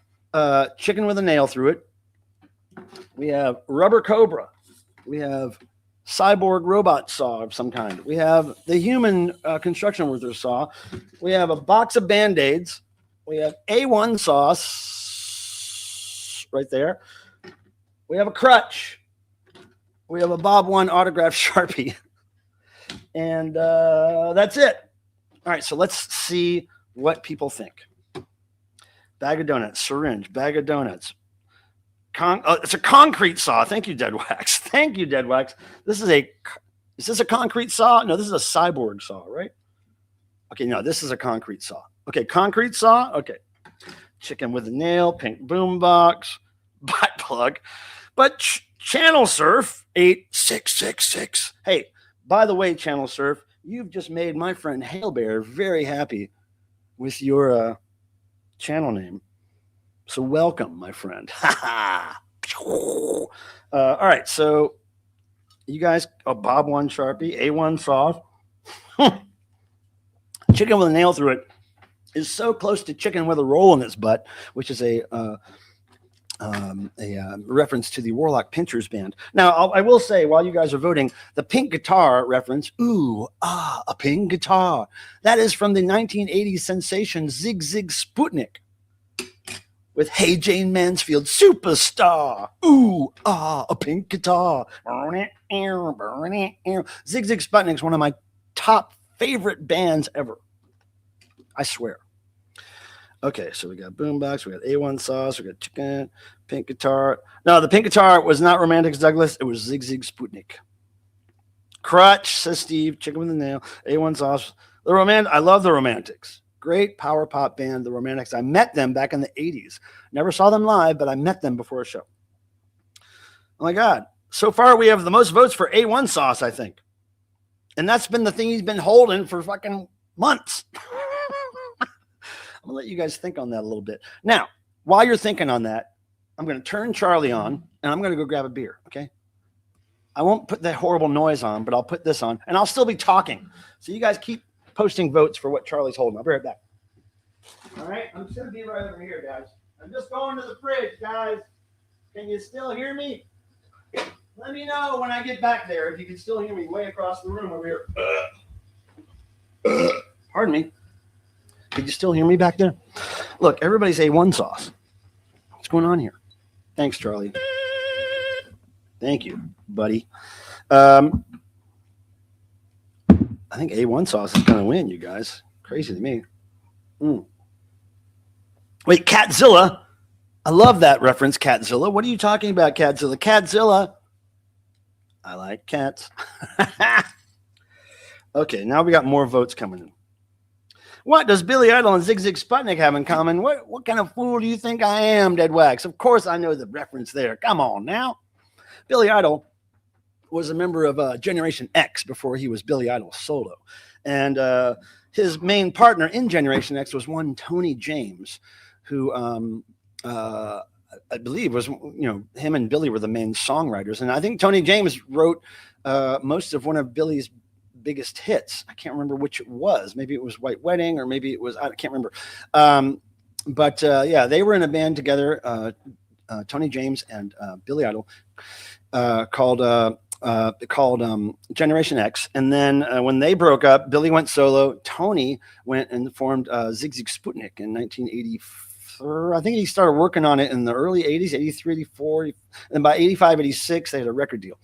[SPEAKER 1] chicken with a nail through it. We have rubber cobra. We have cyborg robot saw of some kind. We have the human construction worker saw. We have a box of Band-Aids. We have A1 sauce right there. We have a crutch. We have a Bob One autographed Sharpie. And that's it. All right, so let's see what people think. Bag of donuts, syringe, bag of donuts. It's a concrete saw. Thank you, Dead Wax. Thank you, Dead Wax. Is this a concrete saw? No, this is a cyborg saw, right? Okay, no, this is a concrete saw. Okay, concrete saw. Okay. Chicken with a nail, pink boombox, butt plug. But Channel Surf 8666. Hey, by the way, Channel Surf, you've just made my friend Hail Bear very happy with your channel name. So welcome, my friend. All right, so you guys, Bob One Sharpie, A1 sauce. Chicken with a nail through it is so close to chicken with a roll in its butt, which is a reference to the Warlock Pinchers band. Now, I will say, while you guys are voting, the pink guitar reference, ooh, a pink guitar. That is from the 1980s sensation Zig Zig Sputnik with Hey Jane Mansfield, Superstar. Ooh, a pink guitar. Zig Zig Sputnik is one of my top favorite bands ever. I swear. Okay, so we got boombox, we got A1 sauce, we got chicken, pink guitar. No, the pink guitar was not Romantics Douglas. It was Zig Zig Sputnik. Crutch, says Steve, chicken with a nail, A1 sauce. I love the Romantics. Great power pop band, the Romantics. I met them back in the 80s. Never saw them live, but I met them before a show. Oh my God. So far, we have the most votes for A1 sauce, I think. And that's been the thing he's been holding for fucking months. I'm going to let you guys think on that a little bit. Now, while you're thinking on that, I'm going to turn Charlie on, and I'm going to go grab a beer, okay? I won't put that horrible noise on, but I'll put this on, and I'll still be talking. So you guys keep posting votes for what Charlie's holding. I'll be right back. All right, I'm just going to be right over here, guys. I'm just going to the fridge, guys. Can you still hear me? Let me know when I get back there if you can still hear me way across the room over here. Pardon me. Can you still hear me back there? Look, everybody's A1 sauce. What's going on here? Thanks, Charlie. Thank you, buddy. I think A1 sauce is going to win, you guys. Crazy to me. Wait, Catzilla. I love that reference, Catzilla. What are you talking about, Catzilla? Catzilla. I like cats. Okay, now we got more votes coming in. What does Billy Idol and Zig Zig Sputnik have in common? What kind of fool do you think I am, Dead Wax? Of course I know the reference there. Come on now. Billy Idol was a member of Generation X before he was Billy Idol solo. And his main partner in Generation X was one Tony James, who I believe was, him and Billy were the main songwriters. And I think Tony James wrote most of one of Billy's biggest hits. I can't remember which it was. Maybe it was White Wedding, or maybe it was, I can't remember. But they were in a band together, Tony James and Billy Idol, called Generation X. And then when they broke up, Billy went solo. Tony went and formed Zig Zig Sputnik in 1984. I think he started working on it in the early 80s, 83, 84. And by 85, 86, they had a record deal.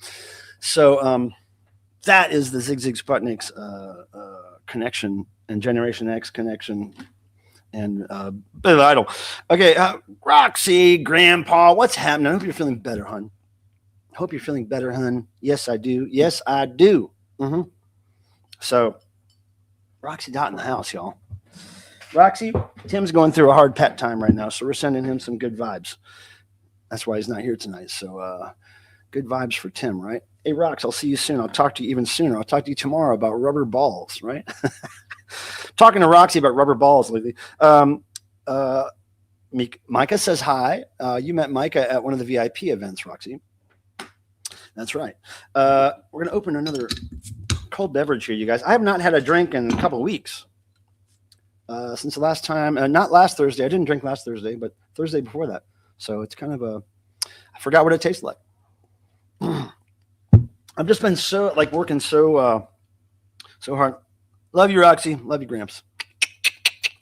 [SPEAKER 1] So that is the Zig Zig Sputnik's connection, and Generation X connection, and Billy Idol. Okay, Roxy, Grandpa, what's happening? I hope you're feeling better, hon. Hope you're feeling better, hun. Yes, I do. Yes, I do. So, Roxy Dot in the house, y'all. Roxy, Tim's going through a hard pet time right now, so we're sending him some good vibes. That's why he's not here tonight. So, good vibes for Tim, right? Hey, Rox, I'll see you soon. I'll talk to you even sooner. I'll talk to you tomorrow about rubber balls, right? Talking to Roxy about rubber balls lately. Micah says hi. You met Micah at one of the VIP events, Roxy. That's right. We're going to open another cold beverage here, you guys. I have not had a drink in a couple of weeks. Since the last time, not last Thursday. I didn't drink last Thursday, but Thursday before that. So it's kind of I forgot what it tastes like. I've just been so working so hard. Love you, Roxy. Love you, Gramps.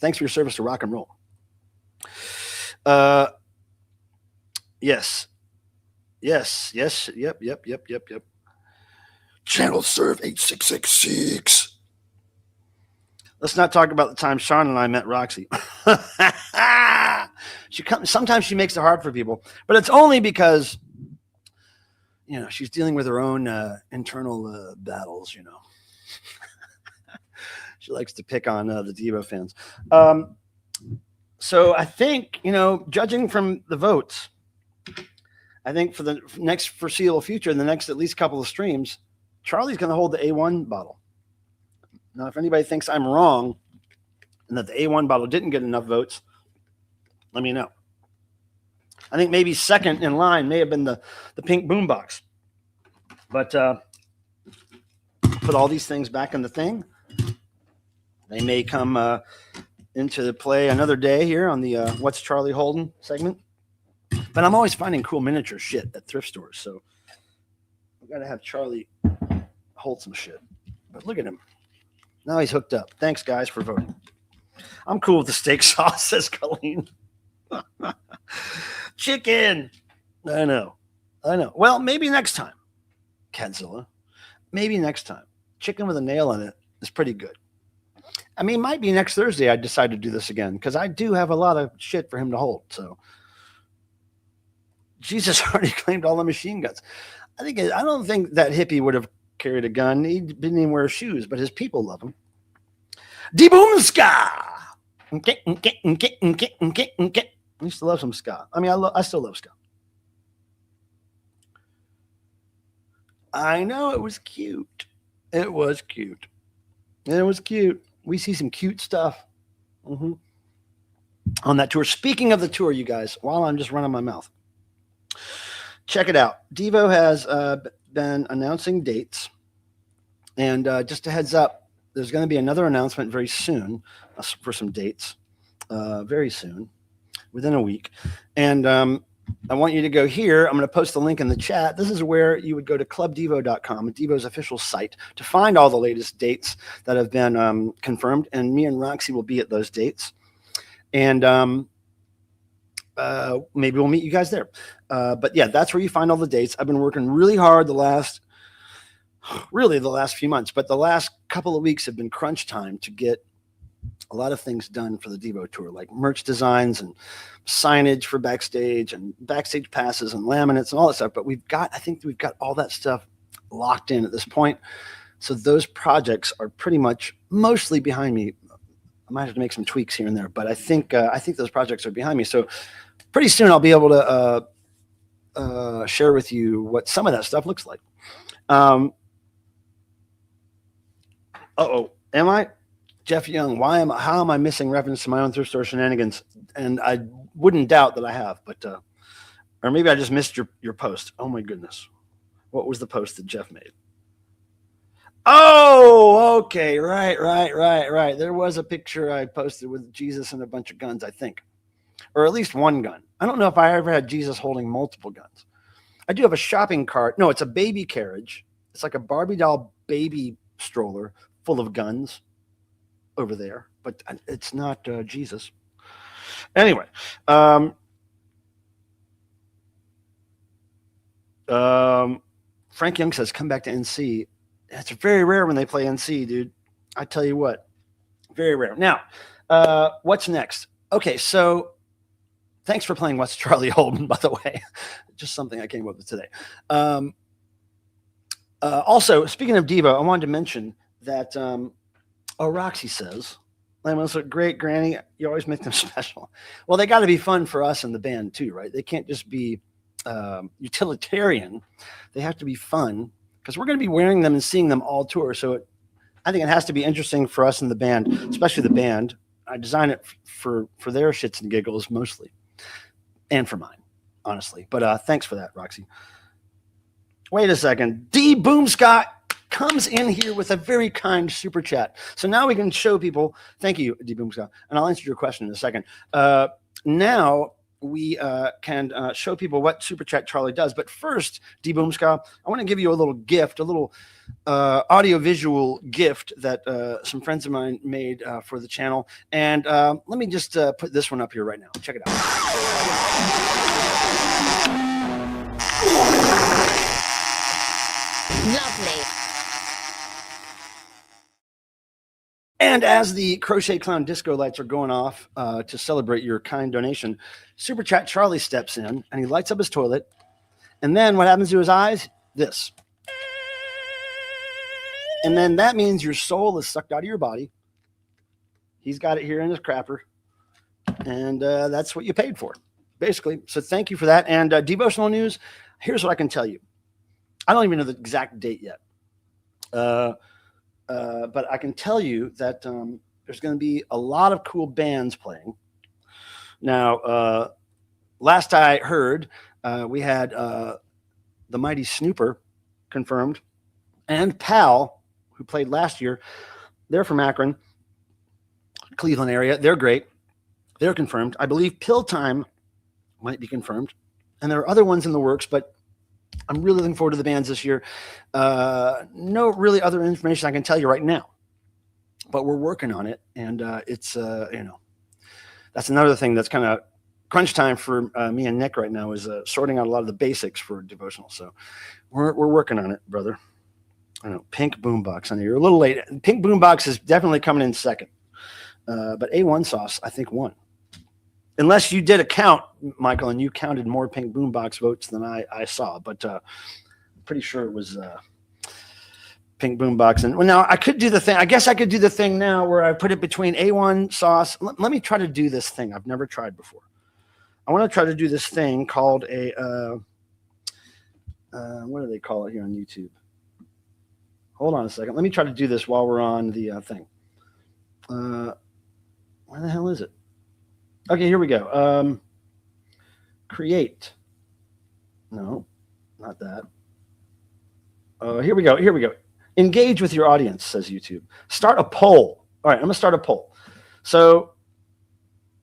[SPEAKER 1] Thanks for your service to rock and roll. Yes. Yep. Channel serve 8666. Let's not talk about the time Sean and I met Roxy. Sometimes she makes it hard for people, but it's only because, she's dealing with her own internal battles, She likes to pick on the DEVO fans. So I think, judging from the votes, I think for the next foreseeable future, the next at least couple of streams, Charlie's going to hold the A1 bottle. Now, if anybody thinks I'm wrong and that the A1 bottle didn't get enough votes, let me know. I think maybe second in line may have been the pink boombox. But put all these things back in the thing. They may come into the play another day here on the What's Charlie Holding segment. But I'm always finding cool miniature shit at thrift stores. So I've got to have Charlie hold some shit. But look at him. Now he's hooked up. Thanks, guys, for voting. I'm cool with the steak sauce, says Colleen. Chicken. I know. Well, maybe next time, Cadzilla. Maybe next time. Chicken with a nail in it is pretty good. I mean, might be next Thursday I decide to do this again because I do have a lot of shit for him to hold. So Jesus already claimed all the machine guns. I don't think that hippie would have carried a gun. He didn't even wear shoes, but his people love him. DEVO. I used to love some ska. I mean, I still love ska. I know it was cute. It was cute. We see some cute stuff on that tour. Speaking of the tour, you guys, while I'm just running my mouth, check it out. DEVO has been announcing dates. And just a heads up, there's going to be another announcement very soon for some dates, very soon, within a week. And I want you to go here. I'm going to post the link in the chat. This is where you would go to clubdevo.com, DEVO's official site, to find all the latest dates that have been confirmed. And me and Roxy will be at those dates. And maybe we'll meet you guys there. But yeah, that's where you find all the dates. I've been working really hard the last few months, but the last couple of weeks have been crunch time to get a lot of things done for the DEVO tour, like merch designs and signage for backstage and backstage passes and laminates and all that stuff. But I think we've got all that stuff locked in at this point. So those projects are pretty much mostly behind me. I might have to make some tweaks here and there, but I think those projects are behind me. So pretty soon I'll be able to share with you what some of that stuff looks like. Am I? Jeff Young, how am I missing reference to my own thrift store shenanigans? And I wouldn't doubt that I have, but or maybe I just missed your post. Oh my goodness. What was the post that Jeff made? Oh, okay. Right. There was a picture I posted with Jesus and a bunch of guns, I think. Or at least one gun. I don't know if I ever had Jesus holding multiple guns. I do have a shopping cart. No, it's a baby carriage. It's like a Barbie doll baby stroller full of guns over there, but it's not Jesus. Anyway, Frank Young says, come back to NC. It's very rare when they play NC, dude. I tell you what, very rare. Now, what's next? Okay, so thanks for playing What's Charlie Holding, by the way. Just something I came up with today. Also, speaking of DEVO, I wanted to mention that Roxy says, Lamos look great, Granny. You always make them special. Well, they got to be fun for us in the band too, right? They can't just be utilitarian. They have to be fun because we're going to be wearing them and seeing them all tour. So I think it has to be interesting for us in the band, especially the band. I design it for their shits and giggles mostly, and for mine, honestly. But thanks for that, Roxy. Wait a second. D. Boom Scott. comes in here with a very kind super chat. So now we can show people. Thank you, DBoomSka, and I'll answer your question in a second. Now we can show people what super chat Charlie does. But first, DBoomSka, I want to give you a little gift, a little audio-visual gift that some friends of mine made for the channel. And let me just put this one up here right now. Check it out.
[SPEAKER 7] Lovely.
[SPEAKER 1] And as the Crochet Clown Disco lights are going off to celebrate your kind donation, Super Chat Charlie steps in and he lights up his toilet. And then what happens to his eyes? This. And then that means your soul is sucked out of your body. He's got it here in his crapper. And that's what you paid for, basically. So thank you for that. And devotional news, here's what I can tell you. I don't even know the exact date yet. But I can tell you that there's going to be a lot of cool bands playing. Now, last I heard, we had the Mighty Snooper confirmed, and Pal, who played last year. They're from Akron, Cleveland area. They're great. They're confirmed. I believe Pill Time might be confirmed. And there are other ones in the works, but I'm really looking forward to the bands this year. No really other information I can tell you right now, but we're working on it. And it's, that's another thing that's kind of crunch time for me and Nick right now is sorting out a lot of the basics for devotional. So we're working on it, brother. I know, Pink Boombox. I know you're a little late. Pink Boombox is definitely coming in second. But A1 Sauce, I think, won. Unless you did a count, Michael, and you counted more Pink Boombox votes than I saw. But I'm pretty sure it was Pink Boombox. And well, now I could do the thing. I guess I could do the thing now where I put it between A1 Sauce. Let me try to do this thing I've never tried before. I want to try to do this thing called a, what do they call it here on YouTube? Hold on a second. Let me try to do this while we're on the thing. Where the hell is it? Okay, here we go. Create. No, not that. Here we go. Here we go. Engage with your audience, says YouTube. Start a poll. All right, I'm going to start a poll. So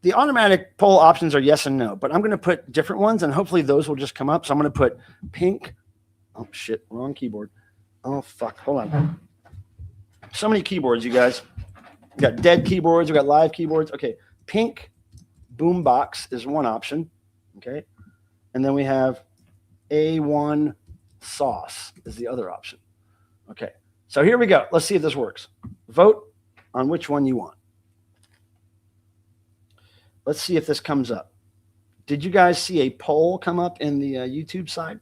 [SPEAKER 1] the automatic poll options are yes and no, but I'm going to put different ones, and hopefully those will just come up. So I'm going to put pink. Oh, shit. Wrong keyboard. Oh, fuck. Hold on. So many keyboards, you guys. We got dead keyboards. We got live keyboards. Okay. Pink Boombox is one option. Okay. And then we have A1 Sauce is the other option. Okay. So here we go. Let's see if this works. Vote on which one you want. Let's see if this comes up. Did you guys see a poll come up in the YouTube side?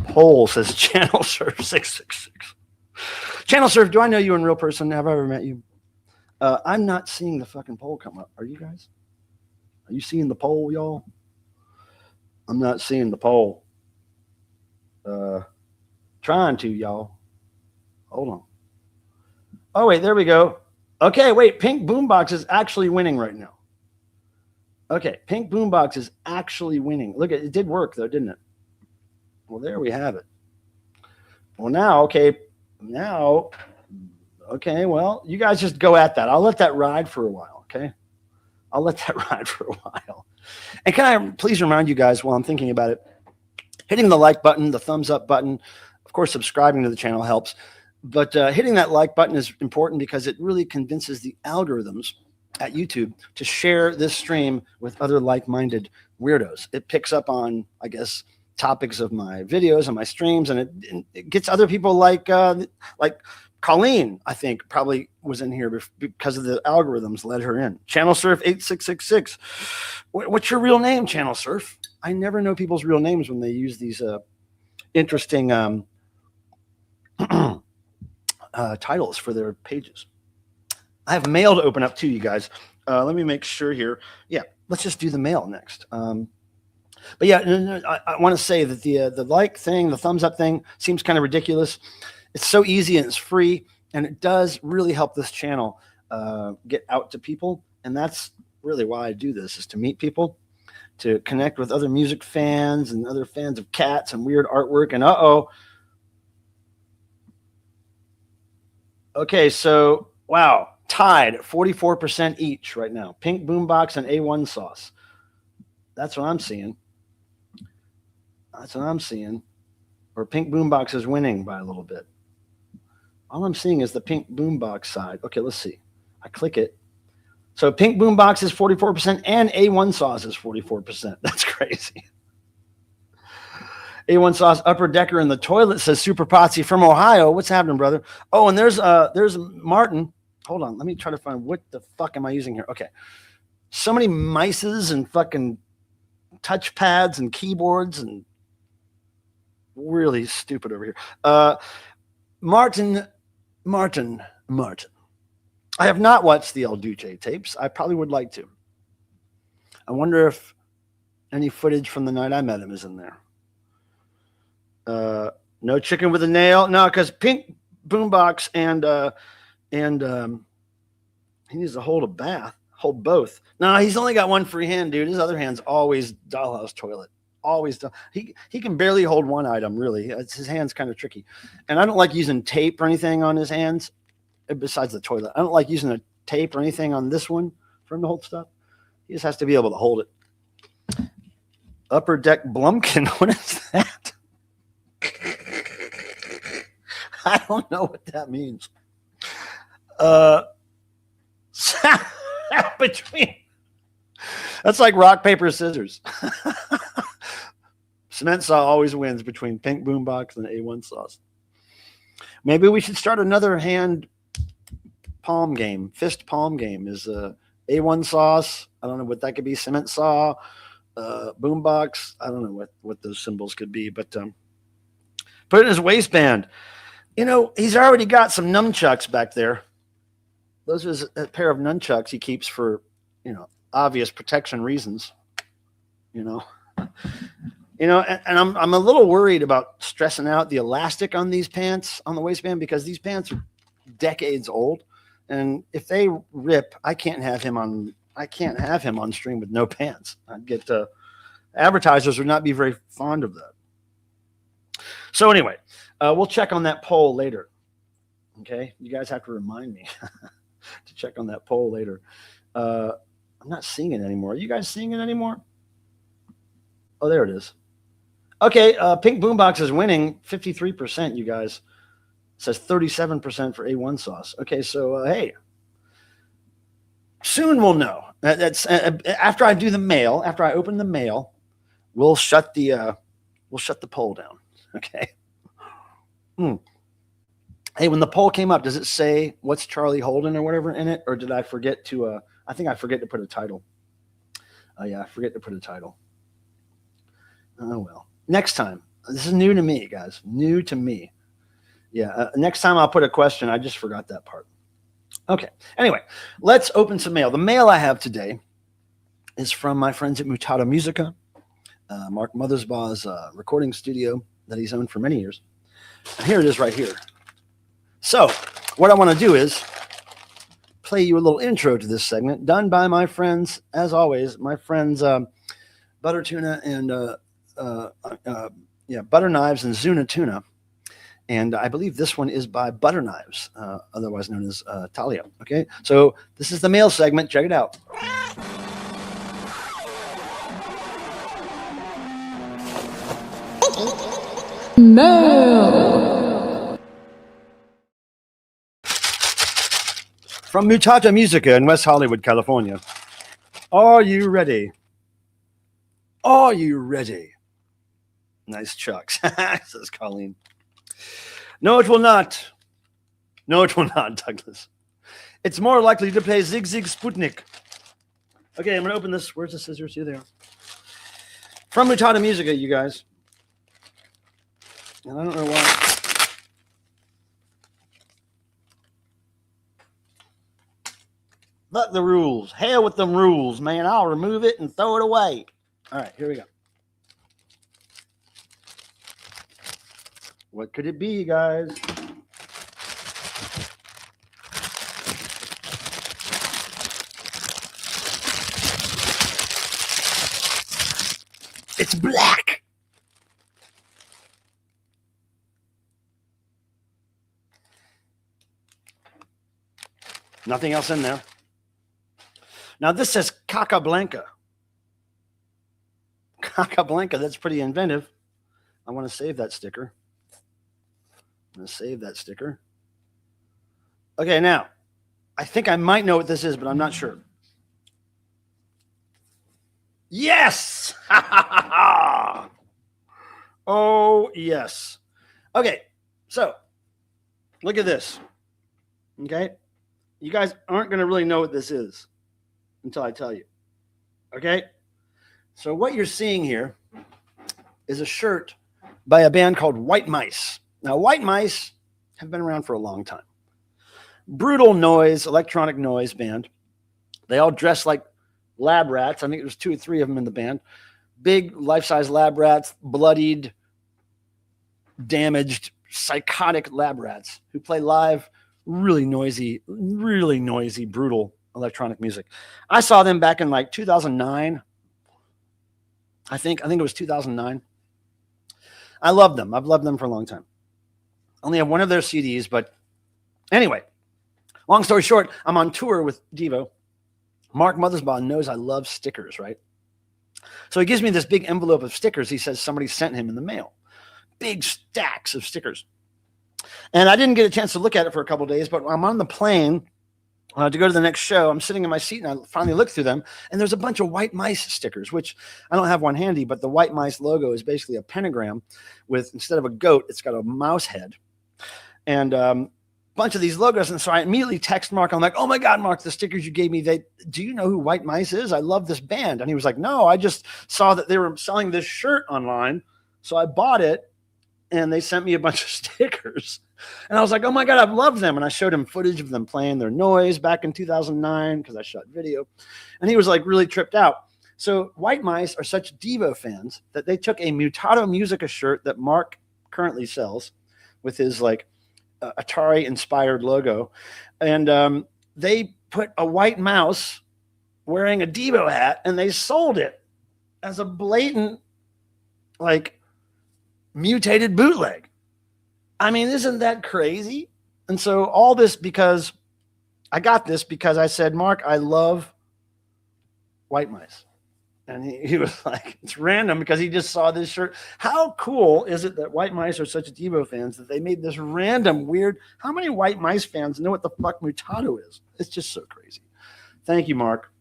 [SPEAKER 1] Poll says Channel Surf 666. Channel Surf, do I know you in real person? Have I ever met you? I'm not seeing the fucking poll come up. Are you guys? Are you seeing the poll, y'all? I'm not seeing the poll. Trying to, y'all. Hold on. Oh, wait, there we go. Okay, wait, Pink Boombox is actually winning right now. Okay, Pink Boombox is actually winning. Look, it did work, though, didn't it? Well, there we have it. Well, now, okay, well, you guys just go at that. I'll let that ride for a while, okay? I'll let that ride for a while. And can I please remind you guys while I'm thinking about it, hitting the like button, the thumbs up button, of course, subscribing to the channel helps, but hitting that like button is important because it really convinces the algorithms at YouTube to share this stream with other like-minded weirdos. It picks up on, I guess, topics of my videos and my streams, and it gets other people like Colleen, I think, probably was in here because of the algorithms led her in. Channel Surf 8666. What's your real name, Channel Surf? I never know people's real names when they use these interesting titles for their pages. I have mail to open up too, you guys. Let me make sure here. Yeah, let's just do the mail next. But yeah, I want to say that the like thing, the thumbs up thing seems kind of ridiculous. It's so easy and it's free, and it does really help this channel get out to people. And that's really why I do this, is to meet people, to connect with other music fans and other fans of cats and weird artwork. And Okay, so wow, tied 44% each right now. Pink Boombox and A1 Sauce. That's what I'm seeing. That's what I'm seeing. Or Pink Boombox is winning by a little bit. All I'm seeing is the Pink Boombox side. Okay, let's see. I click it. So Pink Boombox is 44% and A1 Sauce is 44%. That's crazy. A1 Sauce Upper Decker in the toilet says Super Potsy from Ohio. What's happening, brother? Oh, and there's Martin. Hold on. Let me try to find what the fuck am I using here? Okay. So many mices and fucking touchpads and keyboards and really stupid over here. Martin. I have not watched the El Duce tapes. I probably would like to. I wonder if any footage from the night I met him is in there. No chicken with a nail. No, because Pink Boombox and he needs to hold a bath. Hold both. No, he's only got one free hand, dude. His other hand's always dollhouse toilet. Always. He can barely hold one item, really. His hand's kind of tricky. And I don't like using tape or anything on his hands besides the toilet. I don't like using a tape or anything on this one for him to hold stuff. He just has to be able to hold it. Upper Deck Blumpkin. What is that? I don't know what that means. Between that's like rock, paper, scissors. Cement Saw always wins between Pink Boombox and A1 Sauce. Maybe we should start another hand palm game. Fist palm game is A1 Sauce. I don't know what that could be. Cement Saw, Boombox. I don't know what those symbols could be, but put it in his waistband. You know, he's already got some nunchucks back there. Those are a pair of nunchucks he keeps for, obvious protection reasons. And I'm a little worried about stressing out the elastic on these pants on the waistband because these pants are decades old, and if they rip, I can't have him on stream with no pants. I'd get advertisers would not be very fond of that. So anyway, we'll check on that poll later. Okay, you guys have to remind me to check on that poll later. I'm not seeing it anymore. Are you guys seeing it anymore? Oh, there it is. Okay, Pink Boombox is winning 53%, you guys. It says 37% for A1 Sauce. Okay, so hey, soon we'll know. That's after I do the mail. After I open the mail, we'll shut the poll down. Okay. Hey, when the poll came up, does it say what's Charlie Holden or whatever in it, or did I forget to? I think I forget to put a title. Oh yeah, I forget to put a title. Oh well. Next time. This is new to me, guys. New to me. Yeah. Next time I'll put a question. I just forgot that part. Okay. Anyway, let's open some mail. The mail I have today is from my friends at MUTATO MUZIKA, Mark Mothersbaugh's recording studio that he's owned for many years. And here it is right here. So what I want to do is play you a little intro to this segment done by my friends, as always, my friends Butter Tuna and Butter Knives and Zuna Tuna. And I believe this one is by Butter Knives, otherwise known as Talia. Okay, so this is the mail segment. Check it out.
[SPEAKER 5] Mail.
[SPEAKER 1] From MUTATO MUZIKA in West Hollywood, California. Are you ready? Are you ready? Nice chucks, says Colleen. No, it will not. No, it will not, Douglas. It's more likely to play Zig Zig Sputnik. Okay, I'm going to open this. Where's the scissors? Here they are. From MUTATO MUZIKA, you guys. And I don't know why. Fuck the rules. Hell with them rules, man. I'll remove it and throw it away. All right, here we go. What could it be, you guys? It's black. Nothing else in there. Now this says Casablanca. Casablanca, that's pretty inventive. I want to save that sticker. I'm going to save that sticker. Okay, now, I think I might know what this is, but I'm not sure. Yes! Oh, yes. Okay, so look at this. Okay? You guys aren't going to really know what this is until I tell you. Okay? So what you're seeing here is a shirt by a band called White Mice. Now, White Mice have been around for a long time. Brutal noise, electronic noise band. They all dress like lab rats. I think there's 2 or 3 of them in the band. Big life-size lab rats, bloodied, damaged, psychotic lab rats who play live, really noisy, brutal electronic music. I saw them back in like 2009. I think it was 2009. I love them. I've loved them for a long time. I only have one of their CDs, but anyway, long story short, I'm on tour with DEVO. Mark Mothersbaugh knows I love stickers, right? So he gives me this big envelope of stickers. He says somebody sent him in the mail. Big stacks of stickers. And I didn't get a chance to look at it for a couple of days, but I'm on the plane to go to the next show. I'm sitting in my seat, and I finally look through them, and there's a bunch of White Mice stickers, which I don't have one handy, but the White Mice logo is basically a pentagram with, instead of a goat, it's got a mouse head. And a bunch of these logos. And so I immediately text Mark. I'm like, oh my God, Mark, the stickers you gave me, do you know who White Mice is? I love this band. And he was like, no, I just saw that they were selling this shirt online. So I bought it, and they sent me a bunch of stickers. And I was like, oh my God, I've loved them. And I showed him footage of them playing their noise back in 2009 because I shot video. And he was like really tripped out. So White Mice are such DEVO fans that they took a MUTATO MUZIKA shirt that Mark currently sells with his like Atari inspired logo. And they put a white mouse wearing a DEVO hat, and they sold it as a blatant, like, mutated bootleg. I mean, isn't that crazy? And so all this because I got this because I said, Mark, I love White Mice. And he was like, it's random because he just saw this shirt. How cool is it that White Mice are such DEVO fans that they made this random weird? How many White Mice fans know what the fuck MUTATO is? It's just so crazy. Thank you, Mark.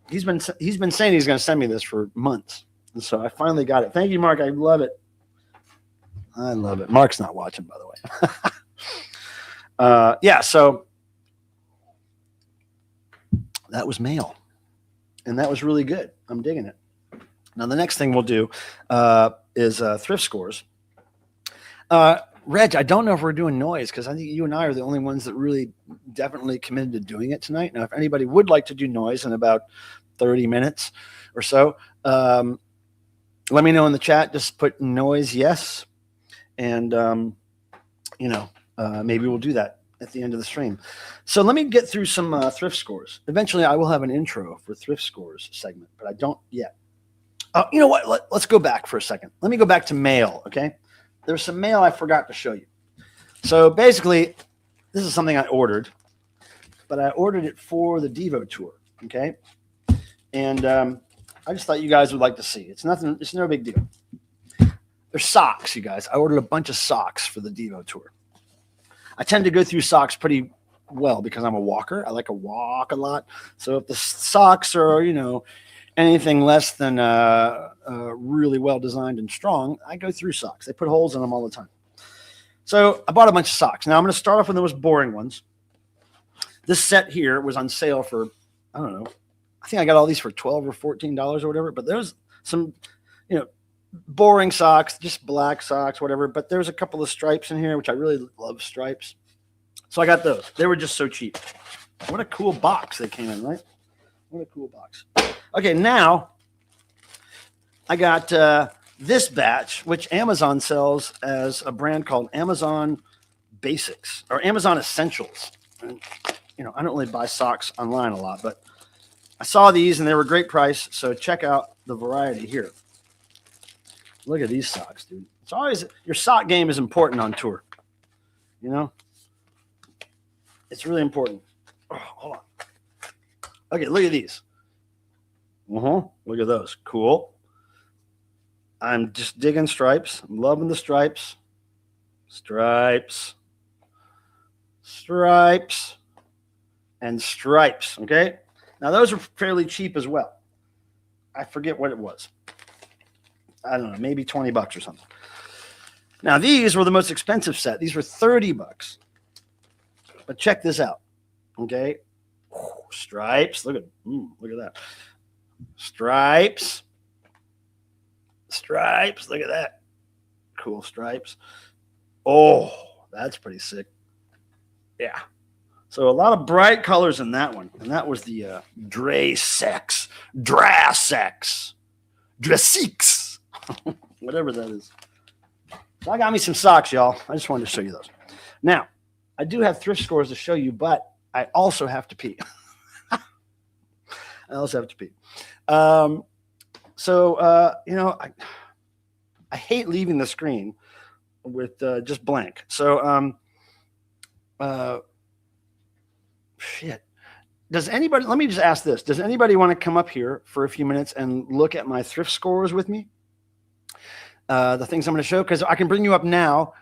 [SPEAKER 1] He's been saying he's going to send me this for months. And so I finally got it. Thank you, Mark. I love it. I love it. Mark's not watching, by the way. Yeah, so that was mail. And that was really good. I'm digging it. Now, the next thing we'll do is Thrift Scores. Reg, I don't know if we're doing noise because I think you and I are the only ones that really definitely committed to doing it tonight. Now, if anybody would like to do noise in about 30 minutes or so, let me know in the chat. Just put noise yes. And, maybe we'll do that at the end of the stream. So let me get through some Thrift Scores. Eventually, I will have an intro for Thrift Scores segment, but I don't yet. You know what? Let's go back for a second. Let me go back to mail, okay? There's some mail I forgot to show you. So basically, this is something I ordered, but I ordered it for the DEVO tour, okay? And I just thought you guys would like to see. It's nothing. It's no big deal. They're socks, you guys. I ordered a bunch of socks for the DEVO tour. I tend to go through socks pretty well because I'm a walker. I like to walk a lot. So if the socks are, anything less than really well designed and strong, I go through socks. They put holes in them all the time. So I bought a bunch of socks. Now I'm going to start off with the most boring ones. This set here was on sale for, I don't know. I think I got all these for $12 or $14 or whatever. But there's some, boring socks, just black socks, whatever. But there's a couple of stripes in here, which I really love stripes. So I got those. They were just so cheap. What a cool box they came in, right? What a cool box. Okay, now I got this batch, which Amazon sells as a brand called Amazon Basics or Amazon Essentials. And, I don't really buy socks online a lot, but I saw these and they were a great price. So check out the variety here. Look at these socks, dude. It's always, your sock game is important on tour. It's really important. Oh, hold on. Okay, look at these. Look at those. Cool. I'm just digging stripes. I'm loving the stripes. Stripes. Stripes. And stripes. Okay. Now, those are fairly cheap as well. I forget what it was. I don't know, maybe $20 or something. Now, these were the most expensive set. These were $30. But check this out. Okay. Stripes. Look at that. Stripes. Stripes. Look at that. Cool stripes. Oh, that's pretty sick. Yeah. So a lot of bright colors in that one. And that was the Drasex. Whatever that is. So I got me some socks, y'all. I just wanted to show you those. Now, I do have thrift scores to show you, but I also have to pee. I hate leaving the screen with just blank. So, shit. Does anybody, let me just ask this. Does anybody want to come up here for a few minutes and look at my thrift scores with me? The things I'm going to show, because I can bring you up now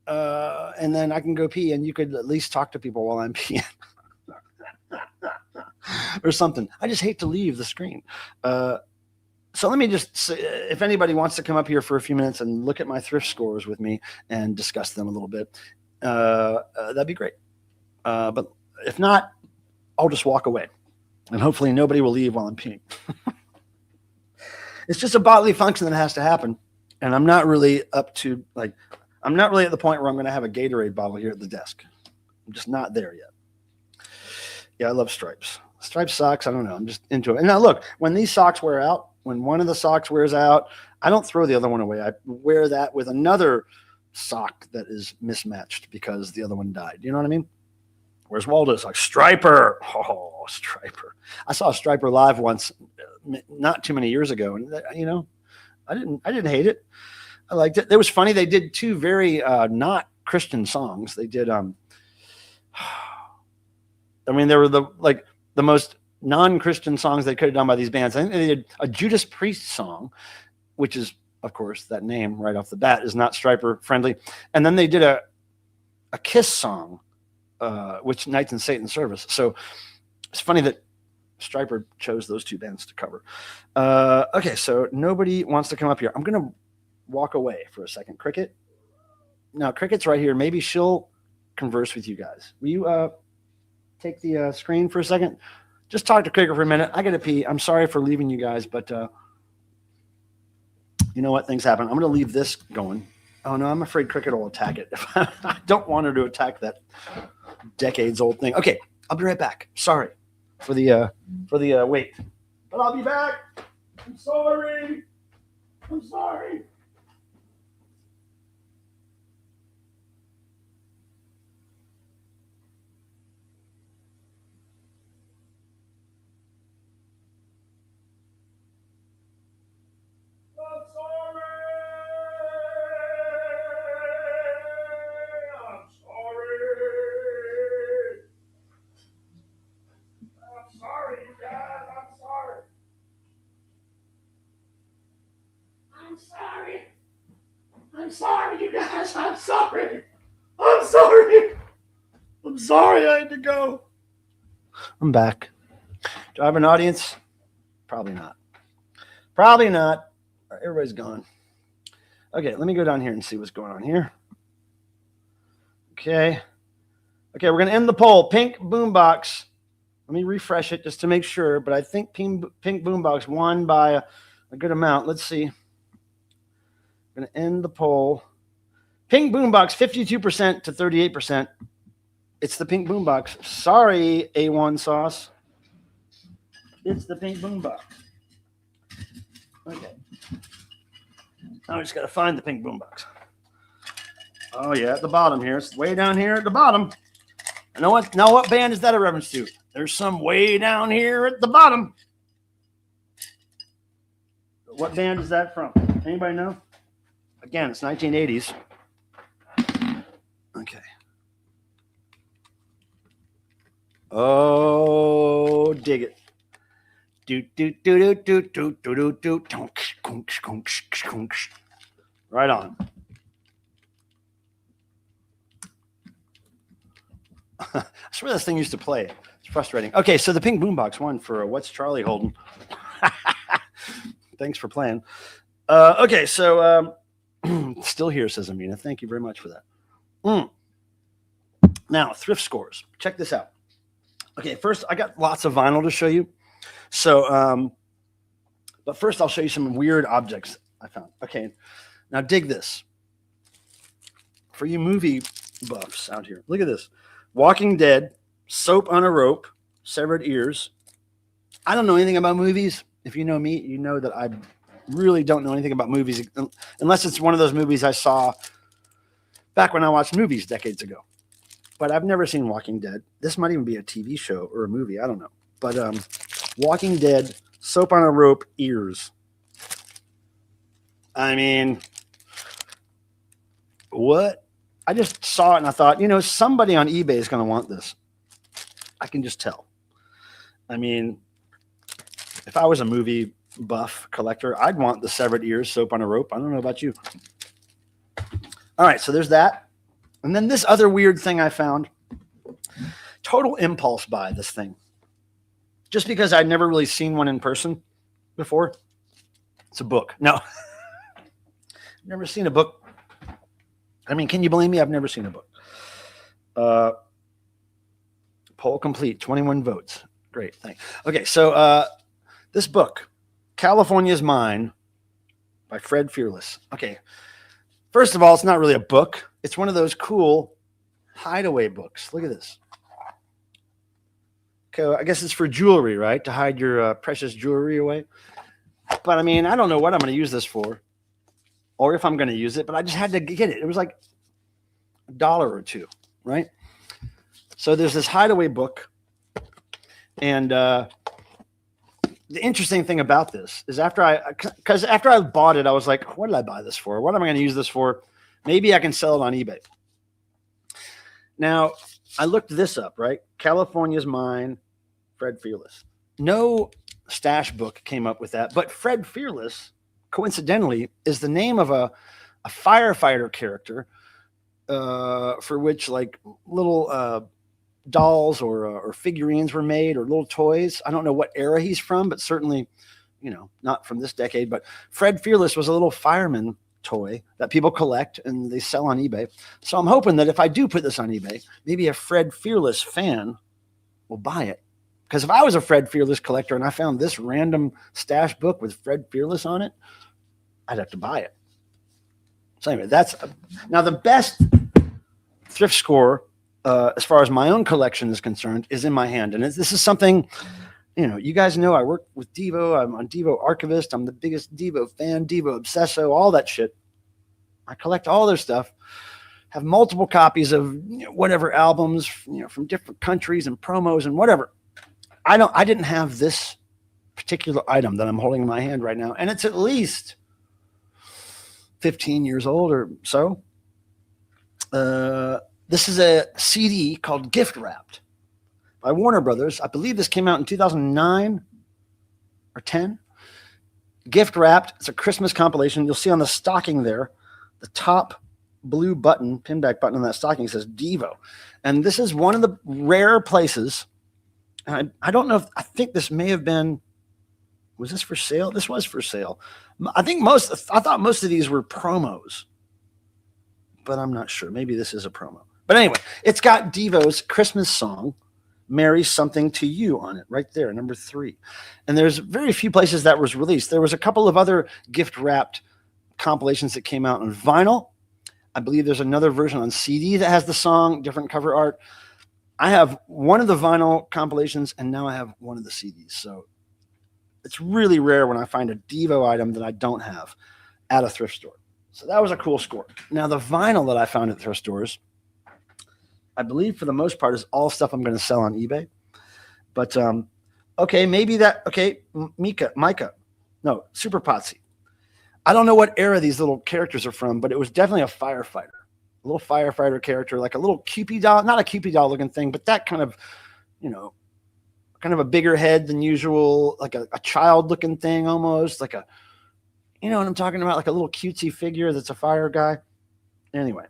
[SPEAKER 1] and then I can go pee and you could at least talk to people while I'm peeing or something. I just hate to leave the screen. So let me just say, if anybody wants to come up here for a few minutes and look at my thrift scores with me and discuss them a little bit, that'd be great. But if not, I'll just walk away and hopefully nobody will leave while I'm peeing. It's just a bodily function that has to happen. And I'm not really up to I'm not really at the point where I'm going to have a Gatorade bottle here at the desk. I'm just not there yet. Yeah, I love stripes. Striped socks, I don't know. I'm just into it. And now look, when these socks wear out, when one of the socks wears out, I don't throw the other one away. I wear that with another sock that is mismatched because the other one died. You know what I mean? Whereas Waldo's like, Striper. Oh, Striper. I saw a Striper live once, not too many years ago. And, I didn't hate it. I liked it. It was funny. They did two very not Christian songs. They did, they were the most non-Christian songs they could have done by these bands. I think they did a Judas Priest song, which is, of course, that name right off the bat is not Striper friendly. And then they did a Kiss song, which Knights in Satan's Service. So it's funny that Striper chose those two bands to cover. Okay, so nobody wants to come up here. I'm going to walk away for a second. Cricket. Now, Cricket's right here. Maybe she'll converse with you guys. Will you take the screen for a second? Just talk to Cricket for a minute. I got to pee. I'm sorry for leaving you guys, but you know what? Things happen. I'm going to leave this going. Oh, no, I'm afraid Cricket will attack it. I don't want her to attack that decades-old thing. Okay, I'll be right back. Sorry for the wait. But I'll be back. I'm sorry. I'm sorry. I'm sorry, you guys. I'm sorry. I'm sorry. I'm sorry I had to go. I'm back. Do I have an audience? Probably not. Probably not. Everybody's gone. Okay, let me go down here and see what's going on here. Okay. Okay, we're going to end the poll. Pink Boombox. Let me refresh it just to make sure, but I think Pink Boombox won by a good amount. Let's see. I'm going to end the poll. Pink Boombox, 52% to 38%. It's the Pink Boombox. Sorry, A1 Sauce. It's the Pink Boombox. Okay. Now we just got to find the Pink Boombox. Oh, yeah, at the bottom here. It's way down here at the bottom. I know what. Now, what band is that a reference to? There's some way down here at the bottom. What band is that from? Anybody know? Again, it's 1980s. Okay. Oh, dig it. Do do do do do do do do. Right on. I swear this thing used to play. It's frustrating. Okay, so the pink boombox won for What's Charlie Holding? Thanks for playing. Okay, so still here, says Amina. Thank you very much for that. Now, thrift scores. Check this out. Okay, first, I got lots of vinyl to show you. So, but first, I'll show you some weird objects I found. Okay, now dig this. For you movie buffs out here, look at this. Walking Dead, soap on a rope, severed ears. I don't know anything about movies. If you know me, you know that I really don't know anything about movies unless it's one of those movies I saw back when I watched movies decades ago. But I've never seen Walking Dead. This might even be a TV show or a movie. I don't know. But Walking Dead, soap on a rope, ears. I mean, what? I just saw it and I thought, you know, somebody on eBay is going to want this. I can just tell. I mean, if I was a movie buff collector, I'd want the severed ears, soap on a rope. I don't know about you. All right, so there's that. And then this other weird thing I found. Total impulse buy this thing. Just because I'd never really seen one in person before. It's a book. No. Never seen a book. I mean, can you blame me? I've never seen a book. Poll complete, 21 votes. Great, thanks. Okay, so this book, California's Mine by Fred Fearless. Okay, first of all, it's not really a book. It's one of those cool hideaway books. Look at this. Okay, I guess it's for jewelry, right? To hide your precious jewelry away. But I mean, I don't know what I'm going to use this for or if I'm going to use it, but I just had to get it. It was like $1 or $2, right? So there's this hideaway book. And the interesting thing about this is after I bought it, I was like, what did I buy this for? What am I going to use this for? Maybe I can sell it on eBay. Now, I looked this up, right? California's Mine, Fred Fearless. No stash book came up with that, but Fred Fearless, coincidentally, is the name of a firefighter character for which like little dolls or figurines were made or little toys. I don't know what era he's from, but certainly, you know, not from this decade. But Fred Fearless was a little fireman toy that people collect and they sell on eBay. So I'm hoping that if I do put this on eBay, maybe a Fred Fearless fan will buy it. Because if I was a Fred Fearless collector and I found this random stash book with Fred Fearless on it, I'd have to buy it. So anyway, now the best thrift score as far as my own collection is concerned is in my hand. And this is something, you know, you guys know I work with DEVO. I'm on DEVO Archivist. I'm the biggest DEVO fan, DEVO Obsesso, all that shit. I collect all their stuff, have multiple copies of whatever albums, from different countries and promos and whatever. I didn't have this particular item that I'm holding in my hand right now. And it's at least 15 years old or so. This is a CD called Gift Wrapped by Warner Brothers. I believe this came out in 2009 or 10. Gift Wrapped. It's a Christmas compilation. You'll see on the stocking there, the top blue button, pinback button on that stocking says DEVO. And this is one of the rare places. And I don't know I think this may have been, was this for sale? This was for sale. I thought most of these were promos, but I'm not sure. Maybe this is a promo. But anyway, it's got DEVO's Christmas song, Merry Something to You, on it right there, number 3. And there's very few places that was released. There was a couple of other gift wrapped compilations that came out on vinyl. I believe there's another version on CD that has the song, different cover art. I have one of the vinyl compilations and now I have one of the CDs. So it's really rare when I find a DEVO item that I don't have at a thrift store. So that was a cool score. Now the vinyl that I found at thrift stores, I believe for the most part is all stuff I'm going to sell on eBay. But okay, maybe that, okay, Micah, no, Super Potsy. I don't know what era these little characters are from, but it was definitely a firefighter. A little firefighter character, like a little Cupid doll, not a Cupid doll looking thing, but that kind of you know, kind of a bigger head than usual, like a child looking thing, almost like a, you know what I'm talking about? Like a little cutesy figure that's a fire guy. Anyway,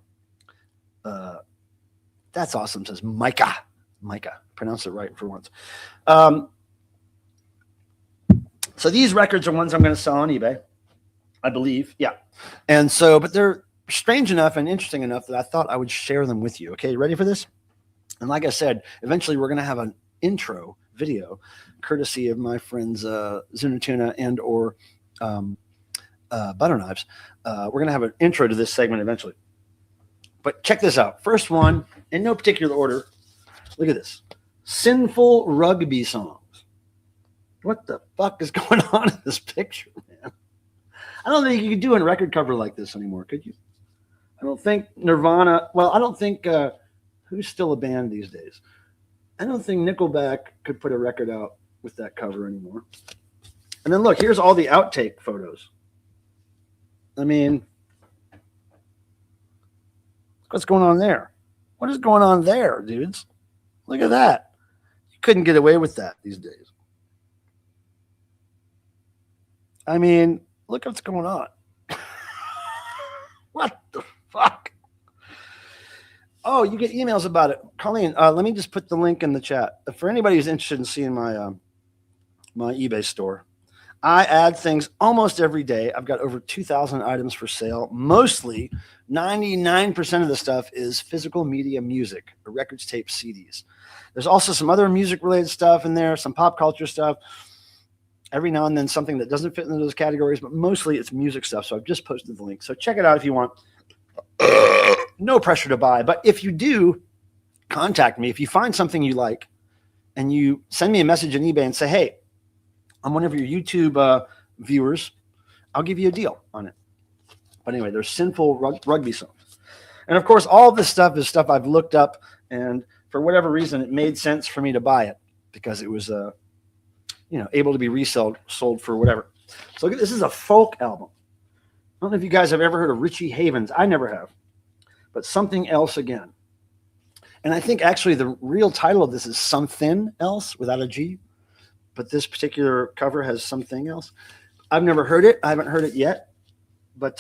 [SPEAKER 1] that's awesome, says Micah. Micah, pronounce it right for once. So these records are ones I'm going to sell on eBay, I believe. Yeah. And so, but they're strange enough and interesting enough that I thought I would share them with you. Okay, you ready for this? And like I said, eventually we're going to have an intro video courtesy of my friends Zunatuna and or Butter Knives. We're going to have an intro to this segment eventually. But check this out. First one, in no particular order. Look at this. Sinful Rugby Songs. What the fuck is going on in this picture, man? I don't think you could do a record cover like this anymore, could you? I don't think Nirvana, well, I don't think, who's still a band these days? I don't think Nickelback could put a record out with that cover anymore. And then look, here's all the outtake photos. I mean, what's going on there? What is going on there, dudes? Look at that. You couldn't get away with that these days. I mean, look what's going on. What the fuck? Oh, you get emails about it. Colleen, let me just put the link in the chat. For anybody who's interested in seeing my my eBay store, I add things almost every day. I've got over 2,000 items for sale. Mostly, 99% of the stuff is physical media music, records, tapes, CDs. There's also some other music-related stuff in there, some pop culture stuff. Every now and then something that doesn't fit into those categories, but mostly it's music stuff. So I've just posted the link. So check it out if you want. No pressure to buy. But if you do, contact me. If you find something you like and you send me a message on eBay and say, hey, I'm one of your YouTube viewers, I'll give you a deal on it. But anyway, there's Sinful Rugby Songs. And of course, all of this stuff is stuff I've looked up, and for whatever reason, it made sense for me to buy it because it was able to be sold for whatever. So this is a folk album. I don't know if you guys have ever heard of Richie Havens. I never have. But Something Else Again. And I think actually the real title of this is Something Else without a G. But this particular cover has Something Else. I've never heard it. I haven't heard it yet. But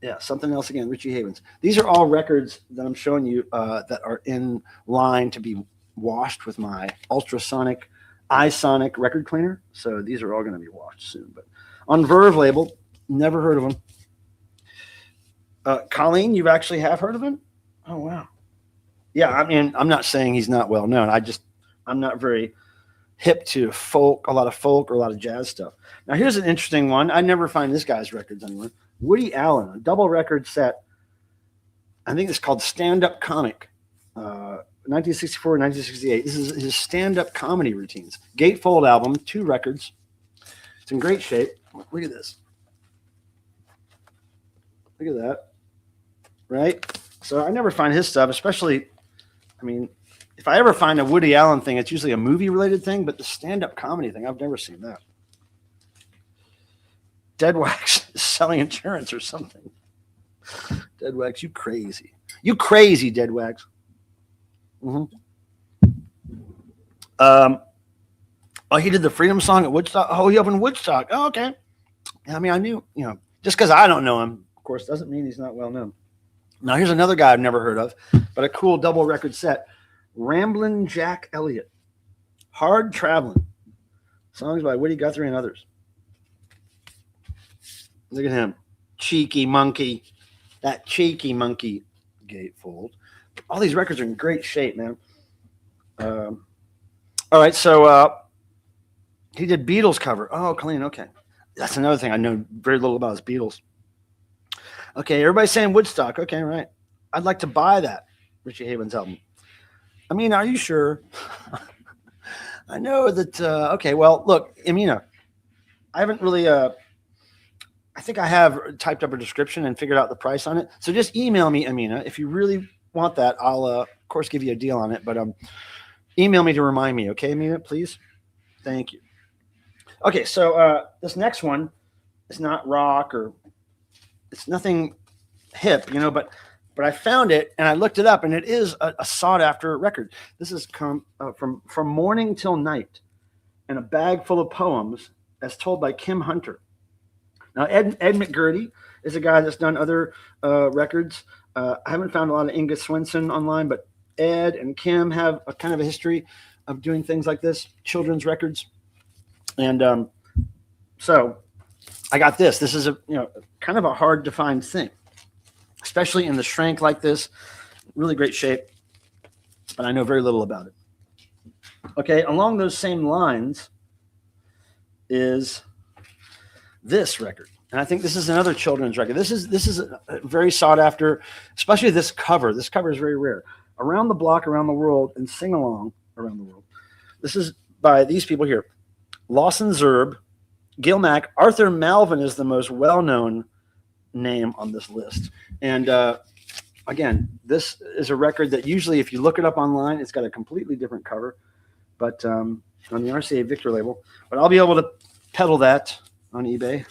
[SPEAKER 1] yeah, Something Else Again, Richie Havens. These are all records that I'm showing you that are in line to be washed with my ultrasonic iSonic record cleaner. So these are all going to be washed soon. But on Verve label, never heard of them. Colleen, you actually have heard of him? Oh, wow. Yeah, I mean, I'm not saying he's not well known. I'm not very hip to a lot of jazz stuff. Now, here's an interesting one. I never find this guy's records anywhere. Woody Allen, a double record set. I think it's called Stand Up Comic. 1964 and 1968. This is his stand-up comedy routines. Gatefold album, 2 records. It's in great shape. Look at this. Look at that. Right? So I never find his stuff, especially, I mean, if I ever find a Woody Allen thing, it's usually a movie-related thing, but the stand-up comedy thing, I've never seen that. Dead Wax is selling insurance or something. Dead Wax, you crazy. You crazy, Dead Wax. Mm-hmm. Oh, he did the Freedom Song at Woodstock. Oh, he opened Woodstock. Oh, okay. I mean, I knew, just because I don't know him, of course, doesn't mean he's not well known. Now, here's another guy I've never heard of, but a cool double record set. Ramblin' Jack Elliott. Hard Traveling. Songs by Woody Guthrie and others. Look at him. Cheeky monkey. That cheeky monkey gatefold. All these records are in great shape, man. All right, so he did Beatles cover. Oh, clean, okay. That's another thing I know very little about is Beatles. Okay, everybody's saying Woodstock. Okay, right. I'd like to buy that Richie Havens album. I mean, are you sure? I know that, okay, well, look, Amina, I haven't really, I think I have typed up a description and figured out the price on it. So just email me, Amina, if you really want that. I'll, of course, give you a deal on it, but email me to remind me, okay, Amina, please? Thank you. Okay, so this next one is not rock or it's nothing hip, but but I found it and I looked it up, and it is a sought-after record. This is from Morning Till Night, and a bag full of poems, as told by Kim Hunter. Now, Ed McGurdy is a guy that's done other records. I haven't found a lot of Inga Swenson online, but Ed and Kim have a kind of a history of doing things like this, children's records. And so I got this. This is a kind of a hard to find thing, especially in the shrink like this. Really great shape, but I know very little about it. Okay, along those same lines is this record. And I think this is another children's record. This is a very sought after, especially this cover. This cover is very rare. Around the Block, Around the World, and Sing Along Around the World. This is by these people here. Lawson Zerb, Gil Mack. Arthur Malvin is the most well-known name on this list. And again, this is a record that usually if you look it up online, it's got a completely different cover. But on the RCA Victor label. But I'll be able to peddle that on eBay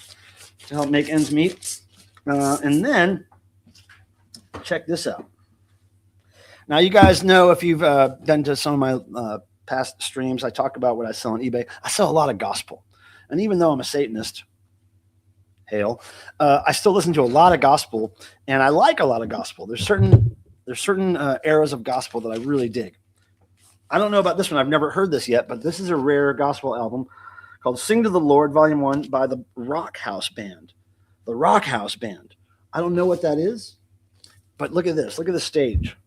[SPEAKER 1] to help make ends meet. And then check this out. Now, you guys know, if you've been to some of my past streams, I talk about what I sell on eBay. I sell a lot of gospel. And even though I'm a Satanist, hail, I still listen to a lot of gospel, and I like a lot of gospel. There's certain eras of gospel that I really dig. I don't know about this one. I've never heard this yet, but this is a rare gospel album called Sing to the Lord, Volume 1 by the Rock House Band. The Rock House Band. I don't know what that is, but look at this. Look at the stage.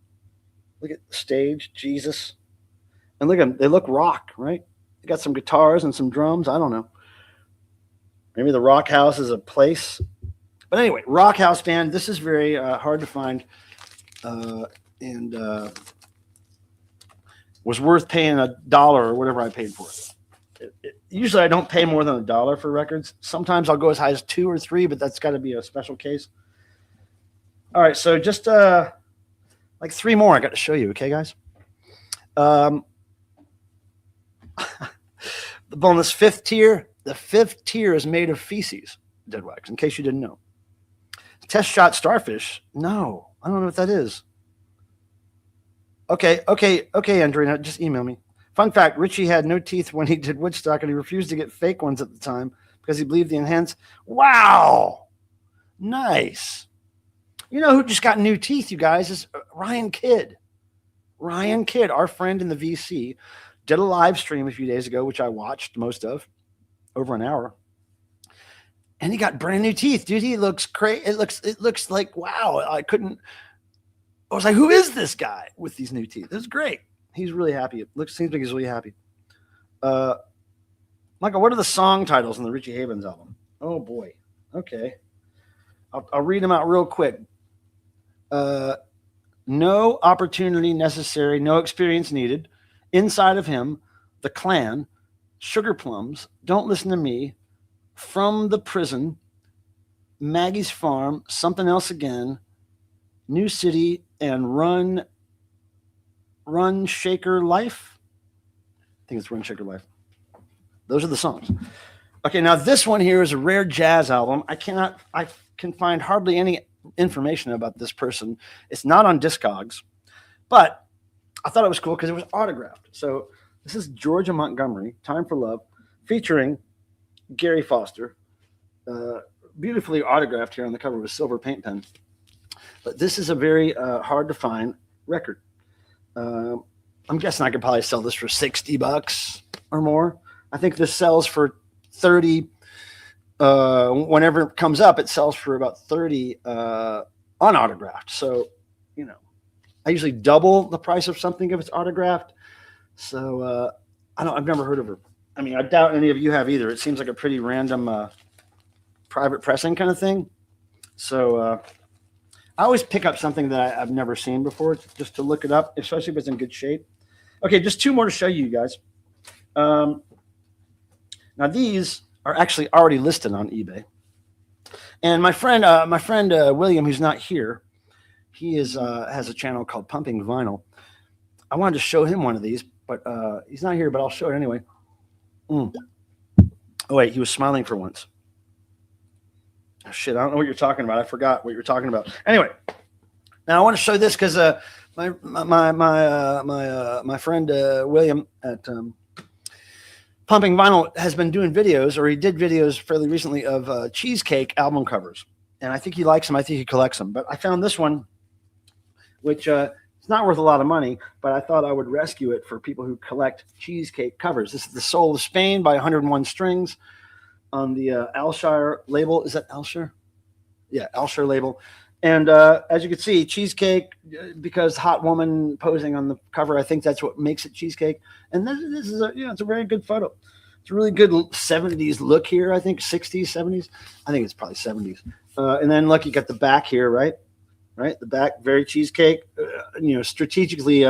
[SPEAKER 1] Look at the stage, Jesus. And look at them. They look rock, right? They got some guitars and some drums. I don't know. Maybe the Rock House is a place. But anyway, Rock House Band. This is very hard to find and was worth paying $1 or whatever I paid for it. Usually I don't pay more than $1 for records. Sometimes I'll go as high as $2 or $3, but that's got to be a special case. All right, so just like 3 more I got to show you, okay, guys? On this fifth tier, the fifth tier is made of feces, dead wax, in case you didn't know. Test Shot Starfish. No, I don't know what that is. Okay, Andrina, just email me. Fun fact, Richie had no teeth when he did Woodstock, and he refused to get fake ones at the time because he believed the enhanced. Wow. Nice. You know who just got new teeth, you guys, is Ryan Kidd. Ryan Kidd, our friend in the VC, did a live stream a few days ago, which I watched most of, over an hour. And he got brand new teeth, dude. He looks crazy. It looks like, wow. I was like, who is this guy with these new teeth? It's great. He's really happy. Seems like he's really happy. Michael, what are the song titles on the Richie Havens album? Oh boy. Okay. I'll read them out real quick. No Opportunity Necessary, No Experience Needed, Inside of Him, The Clan, Sugar Plums, Don't Listen to Me, From the Prison, Maggie's Farm, Something Else Again, New City, and Run Shaker Life. I think it's Run Shaker Life. Those are the songs. Okay, now this one here is a rare jazz album. I can find hardly any information about this person. It's not on Discogs, but I thought it was cool because it was autographed. So this is Georgia Montgomery, Time for Love, featuring Gary Foster. Beautifully autographed here on the cover with silver paint pen. But this is a very hard to find record. I'm guessing I could probably sell this for $60 or more. I think this sells for 30. Whenever it comes up, it sells for about 30 unautographed. So, I usually double the price of something if it's autographed. So I've never heard of her. I mean, I doubt any of you have either. It seems like a pretty random private pressing kind of thing. So I always pick up something that I've never seen before just to look it up, especially if it's in good shape. Okay, just 2 more to show you guys. Now these are actually already listed on eBay. And my friend William, who's not here, he has a channel called Pumping Vinyl. I wanted to show him one of these, but he's not here, but I'll show it anyway. Oh, wait, he was smiling for once. Oh, shit, I don't know what you're talking about. I forgot what you're talking about. Anyway, Now I want to show this because my friend William at Pumping Vinyl has been doing videos, or he did videos fairly recently of cheesecake album covers, and I think he likes them. I think he collects them. But I found this one, which it's not worth a lot of money, but I thought I would rescue it for people who collect cheesecake covers. This is the Soul of Spain by 101 Strings on the Alshire label. Is that Alshire? Yeah, Alshire label. And as you can see, cheesecake, because hot woman posing on the cover, I think that's what makes it cheesecake. And this is it's a very good photo. It's a really good 70s look here, I think, 60s, 70s. I think it's probably 70s. And then look, you got the back here, right? Right, the back, very cheesecake. Strategically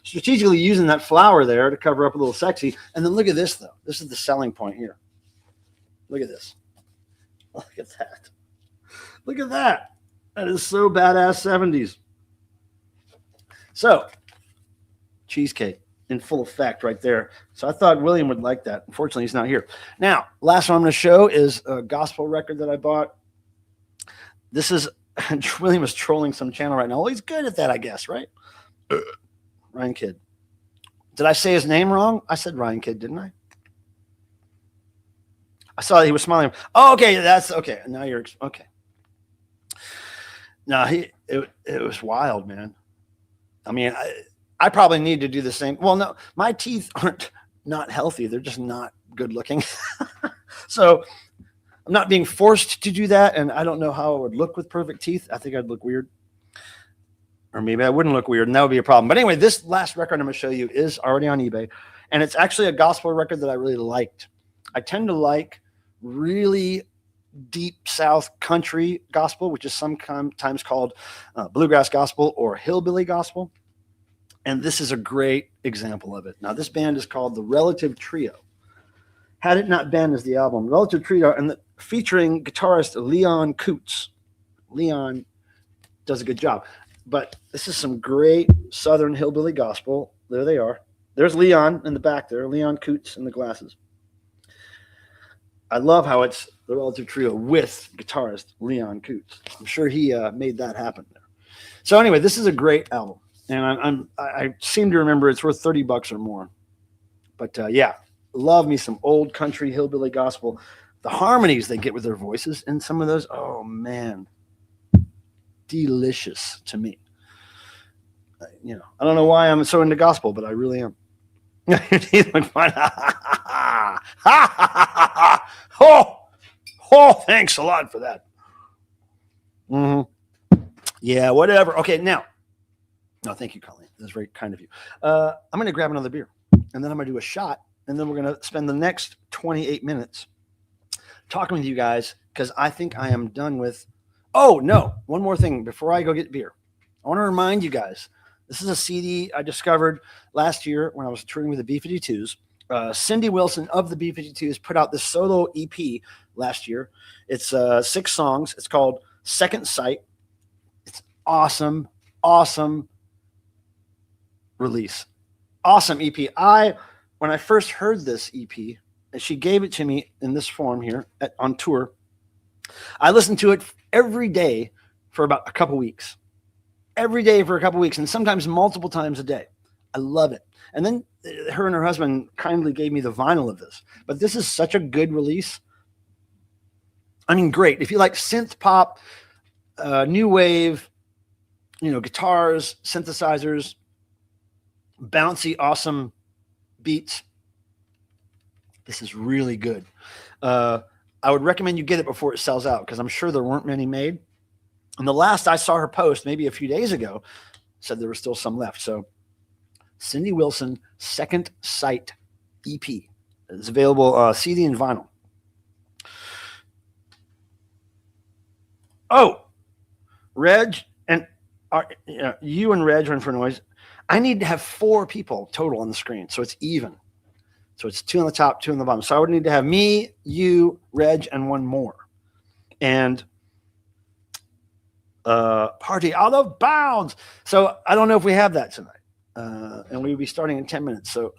[SPEAKER 1] strategically using that flower there to cover up a little sexy. And then look at this, though. This is the selling point here. Look at this. Look at that. Look at that. That is so badass 70s. So, cheesecake in full effect right there. So I thought William would like that. Unfortunately, he's not here. Now, last one I'm going to show is a gospel record that I bought. This is, William is trolling some channel right now. Well, he's good at that, I guess, right? Ryan Kidd. Did I say his name wrong? I said Ryan Kidd, didn't I? I saw that he was smiling. Oh, okay, that's okay. Now you're okay. No, it was wild, man. I mean, I probably need to do the same. Well, no, my teeth aren't not healthy. They're just not good looking. So I'm not being forced to do that. And I don't know how I would look with perfect teeth. I think I'd look weird. Or maybe I wouldn't look weird, and that would be a problem. But anyway, this last record I'm going to show you is already on eBay. And it's actually a gospel record that I really liked. I tend to like really deep South country gospel, which is sometimes called bluegrass gospel or hillbilly gospel. And this is a great example of it. Now, this band is called the Relative Trio. Had It Not Been is the album. Relative Trio, and featuring guitarist Leon Coots. Leon does a good job. But this is some great Southern hillbilly gospel. There they are. There's Leon in the back there. Leon Coots in the glasses. I love how it's the Relative Trio with guitarist Leon Coots. I'm sure he made that happen there. So anyway, this is a great album, and I seem to remember it's worth $30 or more. But yeah, love me some old country hillbilly gospel. The harmonies they get with their voices and some of those, oh man, delicious to me. I don't know why I'm so into gospel, but I really am. Oh, thanks a lot for that. Yeah, whatever. Okay, now. No, thank you, Colleen. That's very kind of you. I'm going to grab another beer, and then I'm going to do a shot, and then we're going to spend the next 28 minutes talking with you guys, because I think I am done with. Oh, no. One more thing before I go get beer. I want to remind you guys, this is a CD I discovered last year when I was touring with the B-52s. Cindy Wilson of the B-52s put out this solo EP last year. It's 6 songs. It's called Second Sight. It's awesome, awesome release. Awesome EP. When I first heard this EP, and she gave it to me in this form here on tour, I listened to it every day for about a couple weeks. Every day for a couple weeks, and sometimes multiple times a day. I love it. And then her and her husband kindly gave me the vinyl of this. But this is such a good release. I mean, great. If you like synth pop, new wave, guitars, synthesizers, bouncy, awesome beats, this is really good. I would recommend you get it before it sells out, because I'm sure there weren't many made. And the last I saw her post, maybe a few days ago, said there were still some left. So Cindy Wilson, Second Sight EP. It's available CD and vinyl. Oh, Reg and you and Reg are in for noise. I need to have 4 people total on the screen, so it's even. So it's 2 on the top, 2 on the bottom. So I would need to have me, you, Reg, and 1 more. And party out of bounds. So I don't know if we have that tonight. And we'll be starting in 10 minutes. So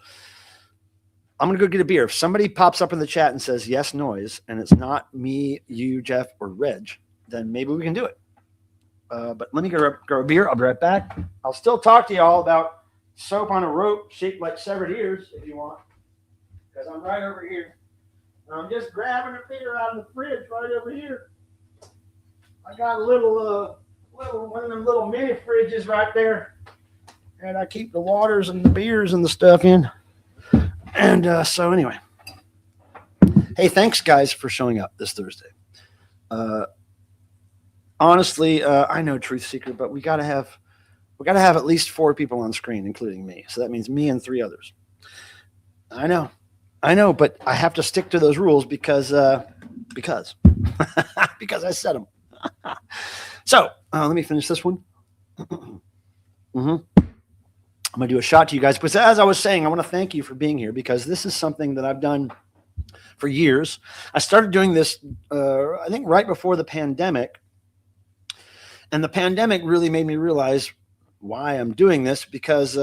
[SPEAKER 1] I'm going to go get a beer. If somebody pops up in the chat and says yes, noise, and it's not me, you, Jeff, or Reg, then maybe we can do it. But let me grab a beer. I'll be right back. I'll still talk to y'all about soap on a rope shaped like severed ears if you want, because I'm right over here. I'm just grabbing a beer out of the fridge right over here. I got a little one of them little mini fridges right there, and I keep the waters and the beers and the stuff in. And so anyway, hey, thanks guys for showing up this Thursday. Honestly, I know Truth Seeker, but we gotta have at least 4 people on screen, including me. So that means me and 3 others. I know, but I have to stick to those rules because because I said them. So let me finish this one. I'm gonna do a shot to you guys, but as I was saying, I want to thank you for being here, because this is something that I've done for years. I started doing this, I think, right before the pandemic. And the pandemic really made me realize why I'm doing this, because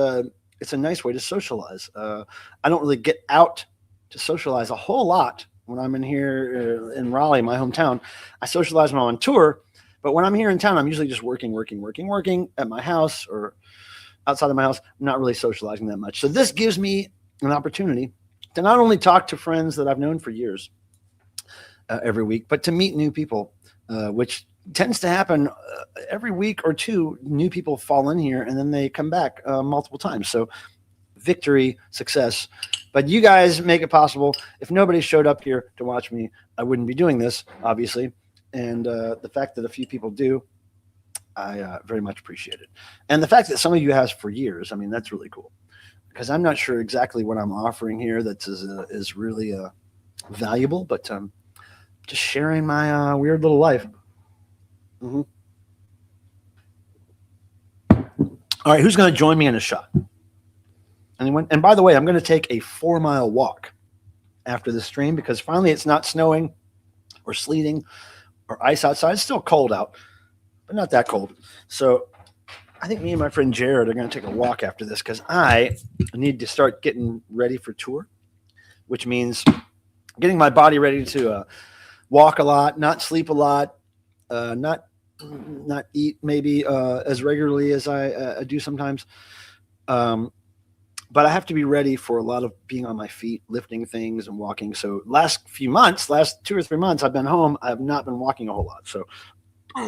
[SPEAKER 1] it's a nice way to socialize. I don't really get out to socialize a whole lot when I'm in here in Raleigh, my hometown. I socialize when I'm on tour, but when I'm here in town, I'm usually just working at my house or outside of my house. I'm not really socializing that much. So this gives me an opportunity to not only talk to friends that I've known for years every week, but to meet new people, which tends to happen every week or two. New people fall in here and then they come back multiple times. So victory, success. But you guys make it possible. If nobody showed up here to watch me, I wouldn't be doing this, obviously. And the fact that a few people do, I very much appreciate it. And the fact that some of you has for years, I mean, that's really cool, because I'm not sure exactly what I'm offering here that is really valuable, but just sharing my weird little life. All right, who's going to join me in a shot? Anyone? And by the way, I'm going to take a 4-mile walk after the stream, because finally it's not snowing or sleeting or ice outside. It's still cold out, but not that cold. So I think me and my friend Jared are going to take a walk after this, because I need to start getting ready for tour, which means getting my body ready to walk a lot, not sleep a lot, not eat maybe as regularly as I do sometimes. But I have to be ready for a lot of being on my feet, lifting things and walking. So last 2 or 3 months, I've been home. I have not been walking a whole lot. So,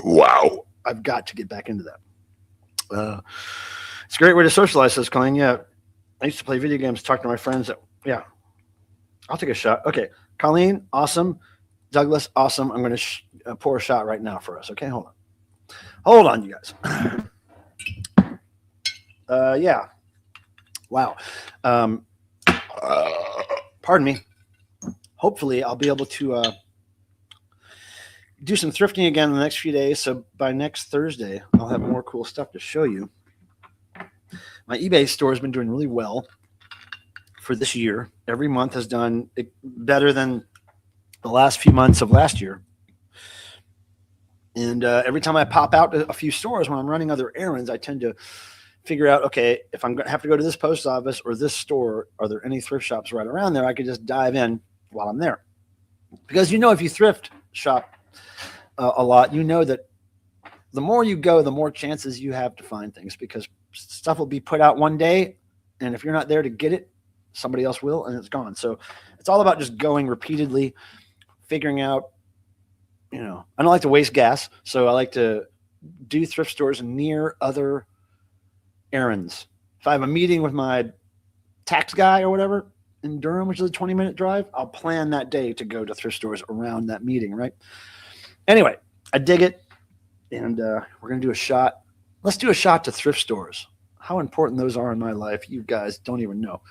[SPEAKER 1] wow, I've got to get back into that. It's a great way to socialize, says Colleen. Yeah, I used to play video games, talk to my friends. Yeah, I'll take a shot. Okay, Colleen, awesome. Douglas, awesome. I'm going to pour a shot right now for us. Okay, hold on, you guys. Yeah. Wow. Pardon me. Hopefully I'll be able to do some thrifting again in the next few days. So by next Thursday, I'll have more cool stuff to show you. My eBay store has been doing really well for this year. Every month has done better than the last few months of last year. And every time I pop out to a few stores when I'm running other errands, I tend to figure out, okay, if I'm going to have to go to this post office or this store, are there any thrift shops right around there? I could just dive in while I'm there. Because, if you thrift shop a lot, you know that the more you go, the more chances you have to find things, because stuff will be put out one day, and if you're not there to get it, somebody else will, and it's gone. So it's all about just going repeatedly, figuring out, I don't like to waste gas, so I like to do thrift stores near other errands. If I have a meeting with my tax guy or whatever in Durham, which is a 20-minute drive, I'll plan that day to go to thrift stores around that meeting, right? Anyway, I dig it, and we're going to do a shot. Let's do a shot to thrift stores. How important those are in my life, you guys don't even know.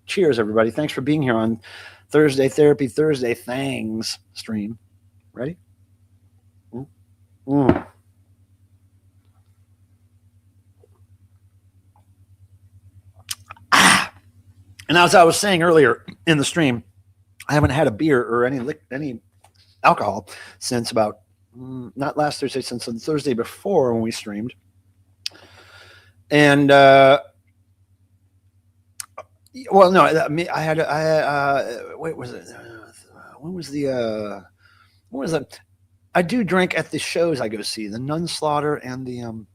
[SPEAKER 1] Cheers, everybody. Thanks for being here on Thursday Therapy Thursday Thangs stream. Ready? And as I was saying earlier in the stream, I haven't had a beer or any alcohol since about, not last Thursday, since the Thursday before when we streamed. And well, no, I had wait, was it? When was the? I do drink at the shows I go see, the Nunslaughter and the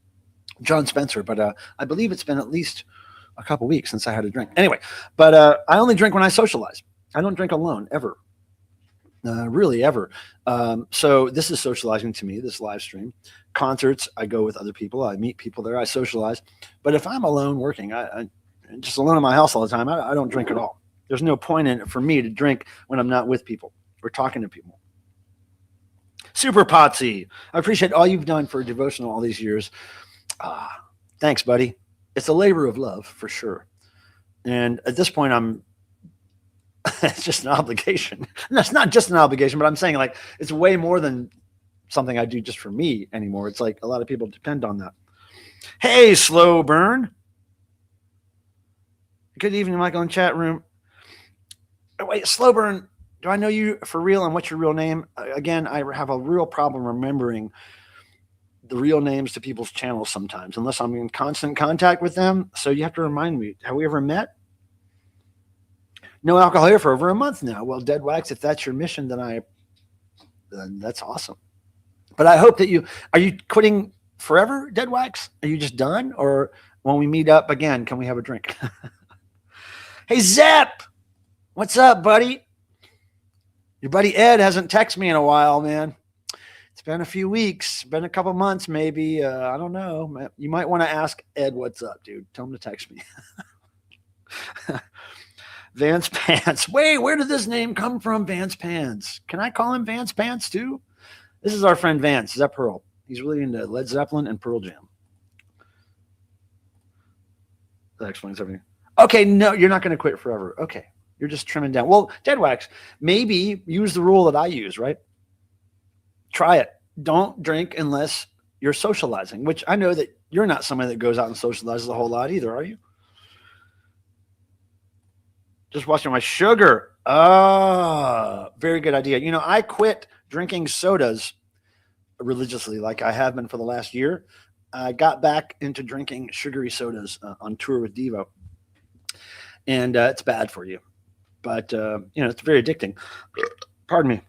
[SPEAKER 1] John Spencer, but I believe it's been at least a couple weeks since I had a drink. Anyway, but I only drink when I socialize. I don't drink alone ever. Really ever. So this is socializing to me, this live stream. Concerts, I go with other people. I meet people there. I socialize. But if I'm alone working, I just alone in my house all the time, I don't drink at all. There's no point in it for me to drink when I'm not with people or talking to people. Super Potsy, I appreciate all you've done for devotional all these years. Thanks, buddy. It's a labor of love for sure. And at this point, it's just an obligation. That's not just an obligation, but I'm saying like it's way more than something I do just for me anymore. It's like a lot of people depend on that. Hey, Slow Burn. Good evening, Michael in chat room. Oh, wait, Slow Burn, do I know you for real and what's your real name? Again, I have a real problem remembering the real names to people's channels sometimes, unless I'm in constant contact with them. So you have to remind me, have we ever met? No alcohol here for over a month now. Well, Dead Wax, if that's your mission, then that's awesome. But I hope that are you quitting forever, Dead Wax? Are you just done? Or when we meet up again, can we have a drink? Hey, Zep, what's up, buddy? Your buddy Ed hasn't texted me in a while, man. It's been a few weeks, been a couple months, maybe. I don't know. You might want to ask Ed what's up, dude. Tell him to text me. Vance Pants. Wait, where did this name come from, Vance Pants? Can I call him Vance Pants too? This is our friend Vance, Zep Pearl. He's really into Led Zeppelin and Pearl Jam. That explains everything. Okay, no, you're not going to quit forever. Okay, you're just trimming down. Well, Dead Wax, maybe use the rule that I use, right? Try it. Don't drink unless you're socializing, which I know that you're not somebody that goes out and socializes a whole lot either, are you? Just watching my sugar. Very good idea. You know, I quit drinking sodas religiously like I have been for the last year. I got back into drinking sugary sodas on tour with DEVO. And it's bad for you. But, it's very addicting. Pardon me.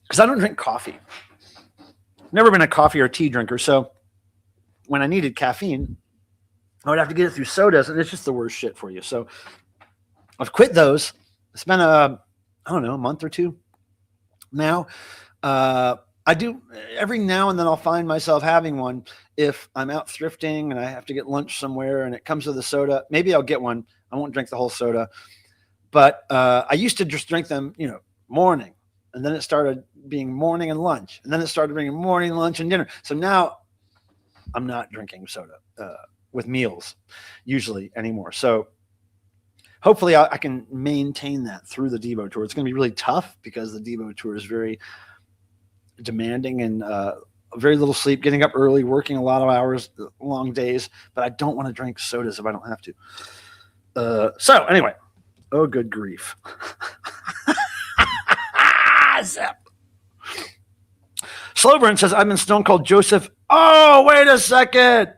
[SPEAKER 1] Because I don't drink coffee. Never been a coffee or tea drinker. So when I needed caffeine, I would have to get it through sodas. And it's just the worst shit for you. So I've quit those. It's been a month or two now. I do every now and then I'll find myself having one if I'm out thrifting and I have to get lunch somewhere and it comes with a soda. Maybe I'll get one. I won't drink the whole soda, but I used to just drink them, morning, and then it started being morning and lunch, and then it started being morning, lunch, and dinner. So now I'm not drinking soda with meals usually anymore. So hopefully I can maintain that through the DEVO tour. It's going to be really tough because the DEVO tour is very demanding and very little sleep, getting up early, working a lot of hours, long days, but I don't want to drink sodas if I don't have to. So anyway, oh, good grief. Zep. Slowburn says, I've been Stone Cold Joseph. Oh, wait a second.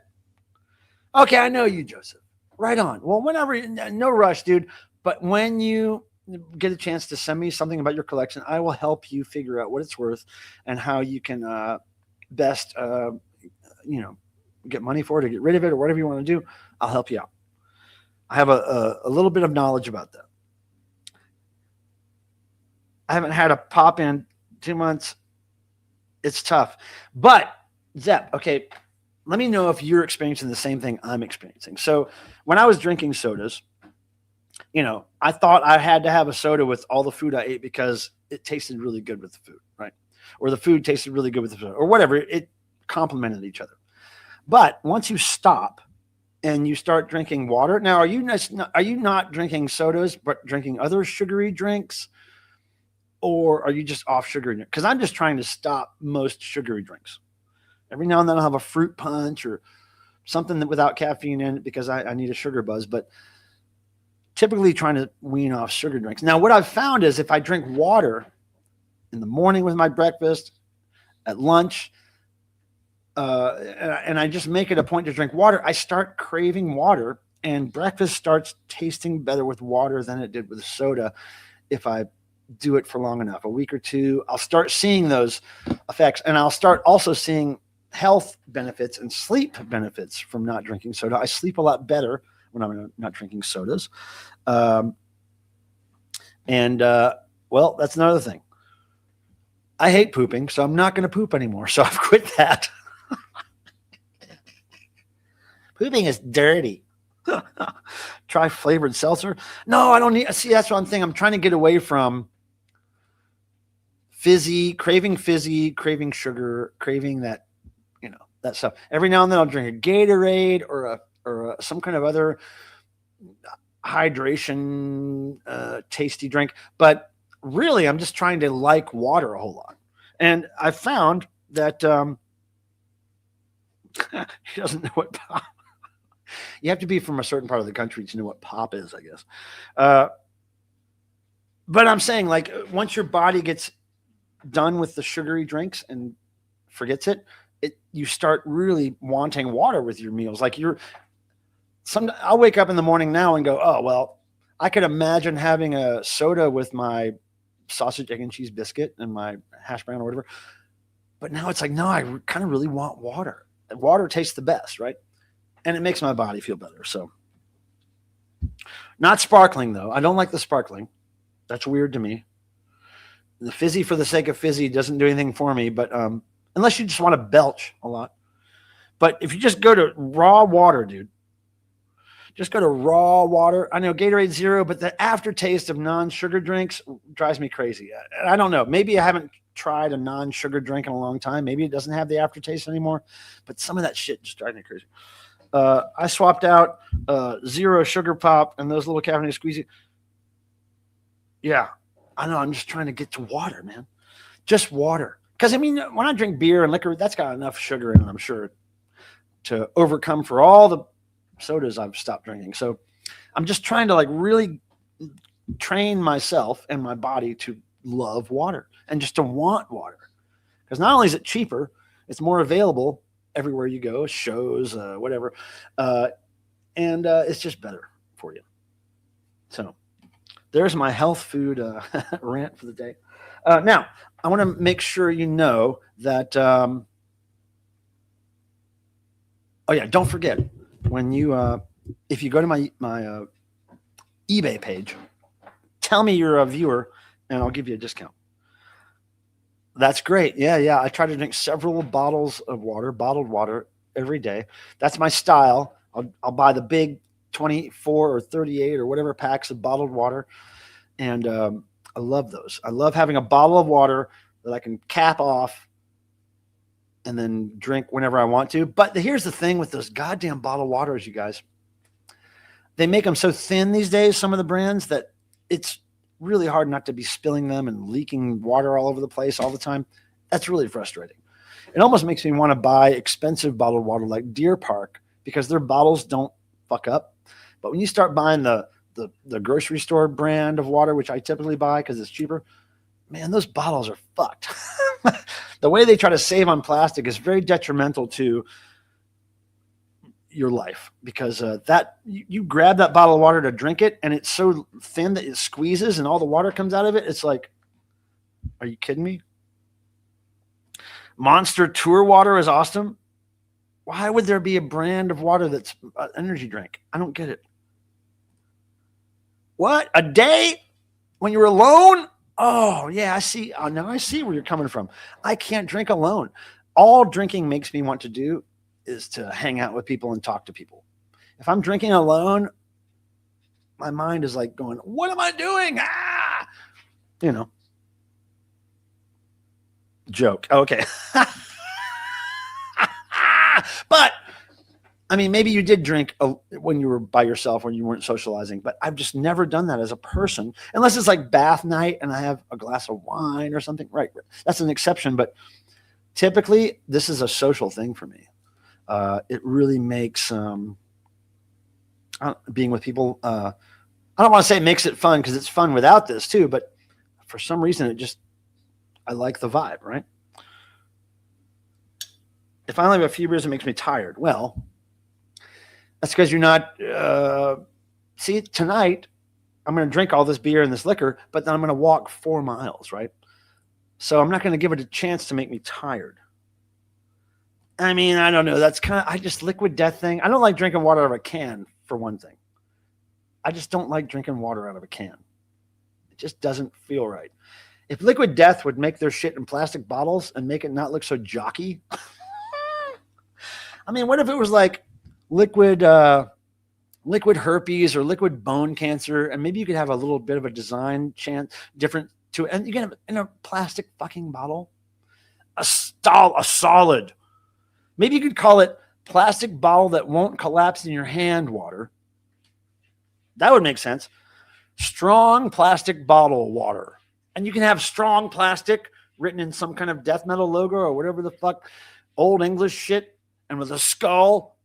[SPEAKER 1] Okay, I know you, Joseph. Right on. Well, whenever, no rush, dude. But when you get a chance to send me something about your collection, I will help you figure out what it's worth and how you can best, get money for it or get rid of it or whatever you want to do. I'll help you out. I have a little bit of knowledge about that. I haven't had a pop in 2 months. It's tough. But, Zep, okay, let me know if you're experiencing the same thing I'm experiencing. So when I was drinking sodas, I thought I had to have a soda with all the food I ate because it tasted really good with the food, right? Or the food tasted really good with the food, or whatever. It complemented each other. But once you stop and you start drinking water, now are you not drinking sodas but drinking other sugary drinks, or are you just off sugary? Because I'm just trying to stop most sugary drinks. Every now and then I'll have a fruit punch or something that without caffeine in it because I need a sugar buzz, but typically trying to wean off sugar drinks. Now, what I've found is if I drink water in the morning with my breakfast, at lunch, and I just make it a point to drink water, I start craving water, and breakfast starts tasting better with water than it did with soda if I do it for long enough, a week or two. I'll start seeing those effects. And I'll start also seeing health benefits and sleep benefits from not drinking soda. I sleep a lot better when I'm not drinking sodas. Well, that's another thing. I hate pooping, so I'm not going to poop anymore. So I've quit that. Pooping is dirty. Try flavored seltzer. No, I don't need. See, that's one thing. I'm trying to get away from craving sugar, craving that, that stuff. Every now and then I'll drink a Gatorade or some kind of other hydration, tasty drink. But really, I'm just trying to like water a whole lot. And I found that he doesn't know what pop. You have to be from a certain part of the country to know what pop is, I guess. But I'm saying, like, once your body gets done with the sugary drinks and forgets it, you start really wanting water with your meals. Like I'll wake up in the morning now and go, oh, well, I could imagine having a soda with my sausage, egg, and cheese biscuit and my hash brown or whatever. But now it's like, no, I kind of really want water. Water tastes the best, right? And it makes my body feel better. So not sparkling, though. I don't like the sparkling. That's weird to me. The fizzy for the sake of fizzy doesn't do anything for me, but unless you just want to belch a lot. But if you just go to raw water, dude, just go to raw water. I know Gatorade Zero, but the aftertaste of non-sugar drinks drives me crazy. I don't know. Maybe I haven't tried a non-sugar drink in a long time. Maybe it doesn't have the aftertaste anymore, but some of that shit just drives me crazy. I swapped out zero sugar pop and those little caffeinated squeezy. Yeah, I know. I'm just trying to get to water, man. Just water. Because, I mean, when I drink beer and liquor, that's got enough sugar in it, I'm sure, to overcome for all the sodas I've stopped drinking. So I'm just trying to, like, really train myself and my body to love water and just to want water. Because not only is it cheaper, it's more available everywhere you go, shows, whatever. And it's just better for you. So there's my health food rant for the day. Now, I want to make sure you know that, oh yeah, don't forget, when you, if you go to my eBay page, tell me you're a viewer and I'll give you a discount. That's great. Yeah. I try to drink several bottles of water, bottled water every day. That's my style. I'll buy the big 24 or 38 or whatever packs of bottled water. And I love those. I love having a bottle of water that I can cap off and then drink whenever I want to. But here's the thing with those goddamn bottled waters, you guys. They make them so thin these days, some of the brands, that it's really hard not to be spilling them and leaking water all over the place all the time. That's really frustrating. It almost makes me want to buy expensive bottled water like Deer Park because their bottles don't fuck up. But when you start buying the grocery store brand of water, which I typically buy because it's cheaper, man, those bottles are fucked. The way they try to save on plastic is very detrimental to your life because that you grab that bottle of water to drink it and it's so thin that it squeezes and all the water comes out of it. It's like, are you kidding me? Monster Tour water is awesome. Why would there be a brand of water that's an energy drink? I don't get it. What? A day when you're alone? Oh, yeah, I see. Oh, now I see where you're coming from. I can't drink alone. All drinking makes me want to do is to hang out with people and talk to people. If I'm drinking alone, my mind is like going, what am I doing? Ah, you know, joke. Okay. But I mean, maybe you did drink when you were by yourself, when you weren't socializing, but I've just never done that as a person, unless it's like bath night and I have a glass of wine or something. Right. That's an exception. But typically this is a social thing for me. It really makes being with people. I don't want to say it makes it fun because it's fun without this too, but for some reason I like the vibe, right? If I only have a few beers, it makes me tired. Well, that's because you're not, see, tonight I'm going to drink all this beer and this liquor, but then I'm going to walk 4 miles, right? So I'm not going to give it a chance to make me tired. I mean, I don't know. That's I just liquid death thing. I don't like drinking water out of a can, for one thing. I just don't like drinking water out of a can. It just doesn't feel right. If Liquid Death would make their shit in plastic bottles and make it not look so jockey. I mean, what if it was like liquid herpes or liquid bone cancer, and maybe you could have a little bit of a design chance different to it, and you can have in a plastic fucking bottle, a solid. Maybe you could call it plastic bottle that won't collapse in your hand water. That would make sense. Strong plastic bottle water. And you can have strong plastic written in some kind of death metal logo or whatever the fuck, old English shit, and with a skull.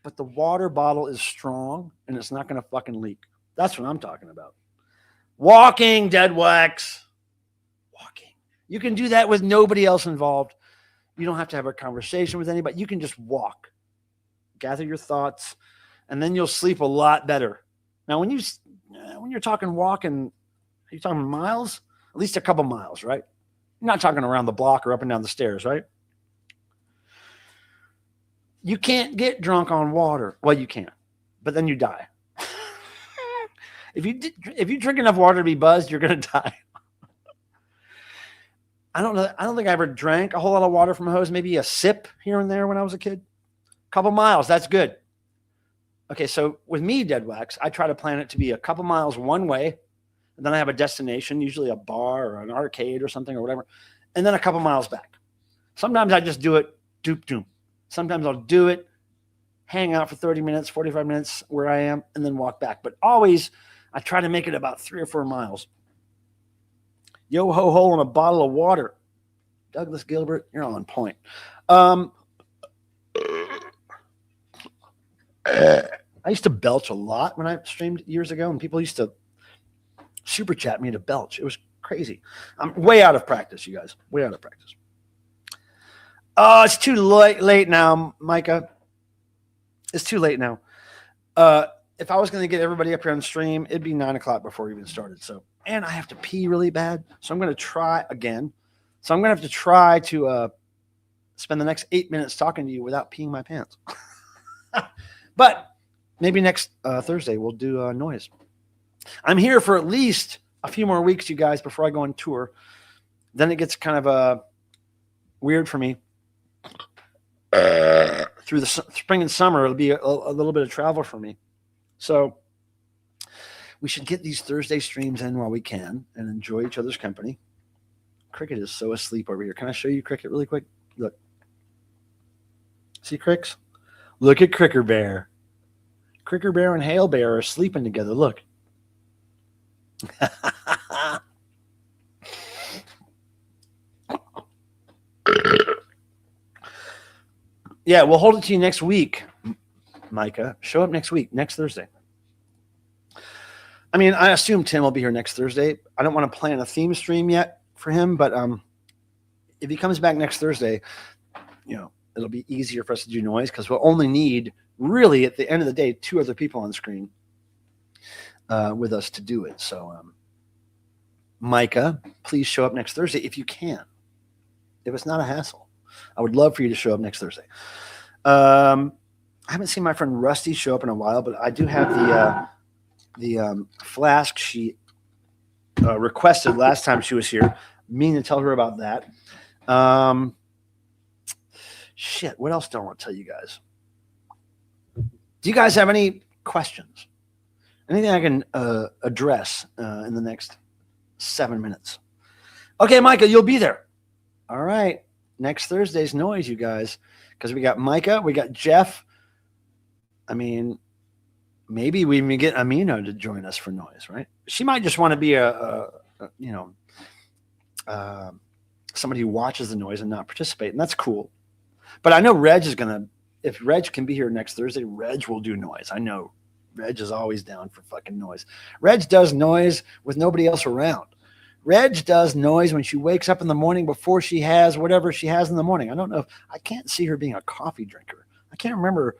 [SPEAKER 1] But the water bottle is strong and it's not going to fucking leak. That's what I'm talking about. Walking, Dead Wax. Walking. You can do that with nobody else involved. You don't have to have a conversation with anybody. You can just walk. Gather your thoughts, and then you'll sleep a lot better. Now, when you're talking walking, are you talking miles? At least a couple miles, right? You're not talking around the block or up and down the stairs, right? You can't get drunk on water. Well, you can, but then you die. If you drink enough water to be buzzed, you're going to die. I don't know. I don't think I ever drank a whole lot of water from a hose. Maybe a sip here and there when I was a kid. A couple miles, that's good. Okay, so with me, Dead Wax, I try to plan it to be a couple miles one way, and then I have a destination, usually a bar or an arcade or something or whatever, and then a couple miles back. Sometimes I just do it doop. Sometimes I'll do it, hang out for 30 minutes, 45 minutes where I am, and then walk back. But always, I try to make it about 3 or 4 miles. Yo ho ho on a bottle of water. Douglas Gilbert, you're on point. I used to belch a lot when I streamed years ago, and people used to super chat me to belch. It was crazy. I'm way out of practice, you guys. Way out of practice. Oh, it's too late now, Micah. It's too late now. If I was going to get everybody up here on the stream, it'd be 9 o'clock before we even started. So, and I have to pee really bad. So I'm going to try again. So I'm going to have to try to spend the next 8 minutes talking to you without peeing my pants. But maybe next Thursday we'll do noise. I'm here for at least a few more weeks, you guys, before I go on tour. Then it gets kind of weird for me. Through the spring and summer, it'll be a little bit of travel for me. So we should get these Thursday streams in while we can and enjoy each other's company. Cricket is so asleep over here. Can I show you Cricket really quick? Look. See Cricks? Look at Cricker Bear. Cricker Bear and Hail Bear are sleeping together. Look. Yeah, we'll hold it to you next week, Micah. Show up next week, next Thursday. I mean, I assume Tim will be here next Thursday. I don't want to plan a theme stream yet for him, but if he comes back next Thursday, you know, it'll be easier for us to do noise because we'll only need, really, at the end of the day, 2 other people on screen with us to do it. So, Micah, please show up next Thursday if you can. If it's not a hassle. I would love for you to show up next Thursday. I haven't seen my friend Rusty show up in a while, but I do have the flask she requested last time she was here. Meaning to tell her about that. Shit, what else do I want to tell you guys? Do you guys have any questions? Anything I can address in the next 7 minutes? Okay, Micah, you'll be there. All right. Next Thursday's noise, you guys, because we got Micah, we got Jeff. I mean, maybe we even get Amino to join us for noise, right? She might just want to be somebody who watches the noise and not participate, and that's cool. But I know Reg is gonna. If Reg can be here next Thursday, Reg will do noise. I know Reg is always down for fucking noise. Reg does noise with nobody else around. Reg does noise when she wakes up in the morning before she has whatever she has in the morning. I don't know. I can't see her being a coffee drinker. I can't remember.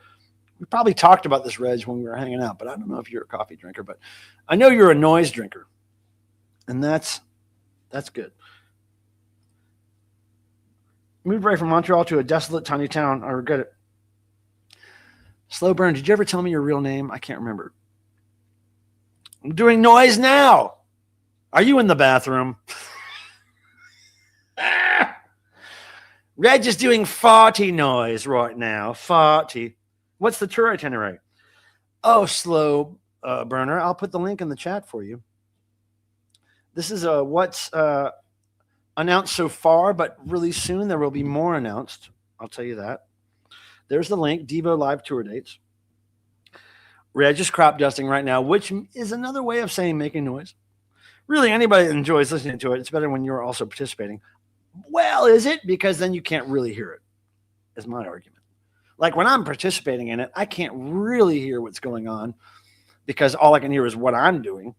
[SPEAKER 1] We probably talked about this, Reg, when we were hanging out, but I don't know if you're a coffee drinker. But I know you're a noise drinker, and that's good. Moved right from Montreal to a desolate tiny town. I regret it. Slow Burn, did you ever tell me your real name? I can't remember. I'm doing noise now. Are you in the bathroom? Reg is doing farty noise right now. Farty. What's the tour itinerary? Oh, Slow Burner. I'll put the link in the chat for you. This is what's announced so far, but really soon there will be more announced. I'll tell you that. There's the link, DEVO live tour dates. Reg is crop dusting right now, which is another way of saying making noise. Really, anybody that enjoys listening to it, it's better when you're also participating. Well, is it? Because then you can't really hear it, is my argument. Like when I'm participating in it, I can't really hear what's going on because all I can hear is what I'm doing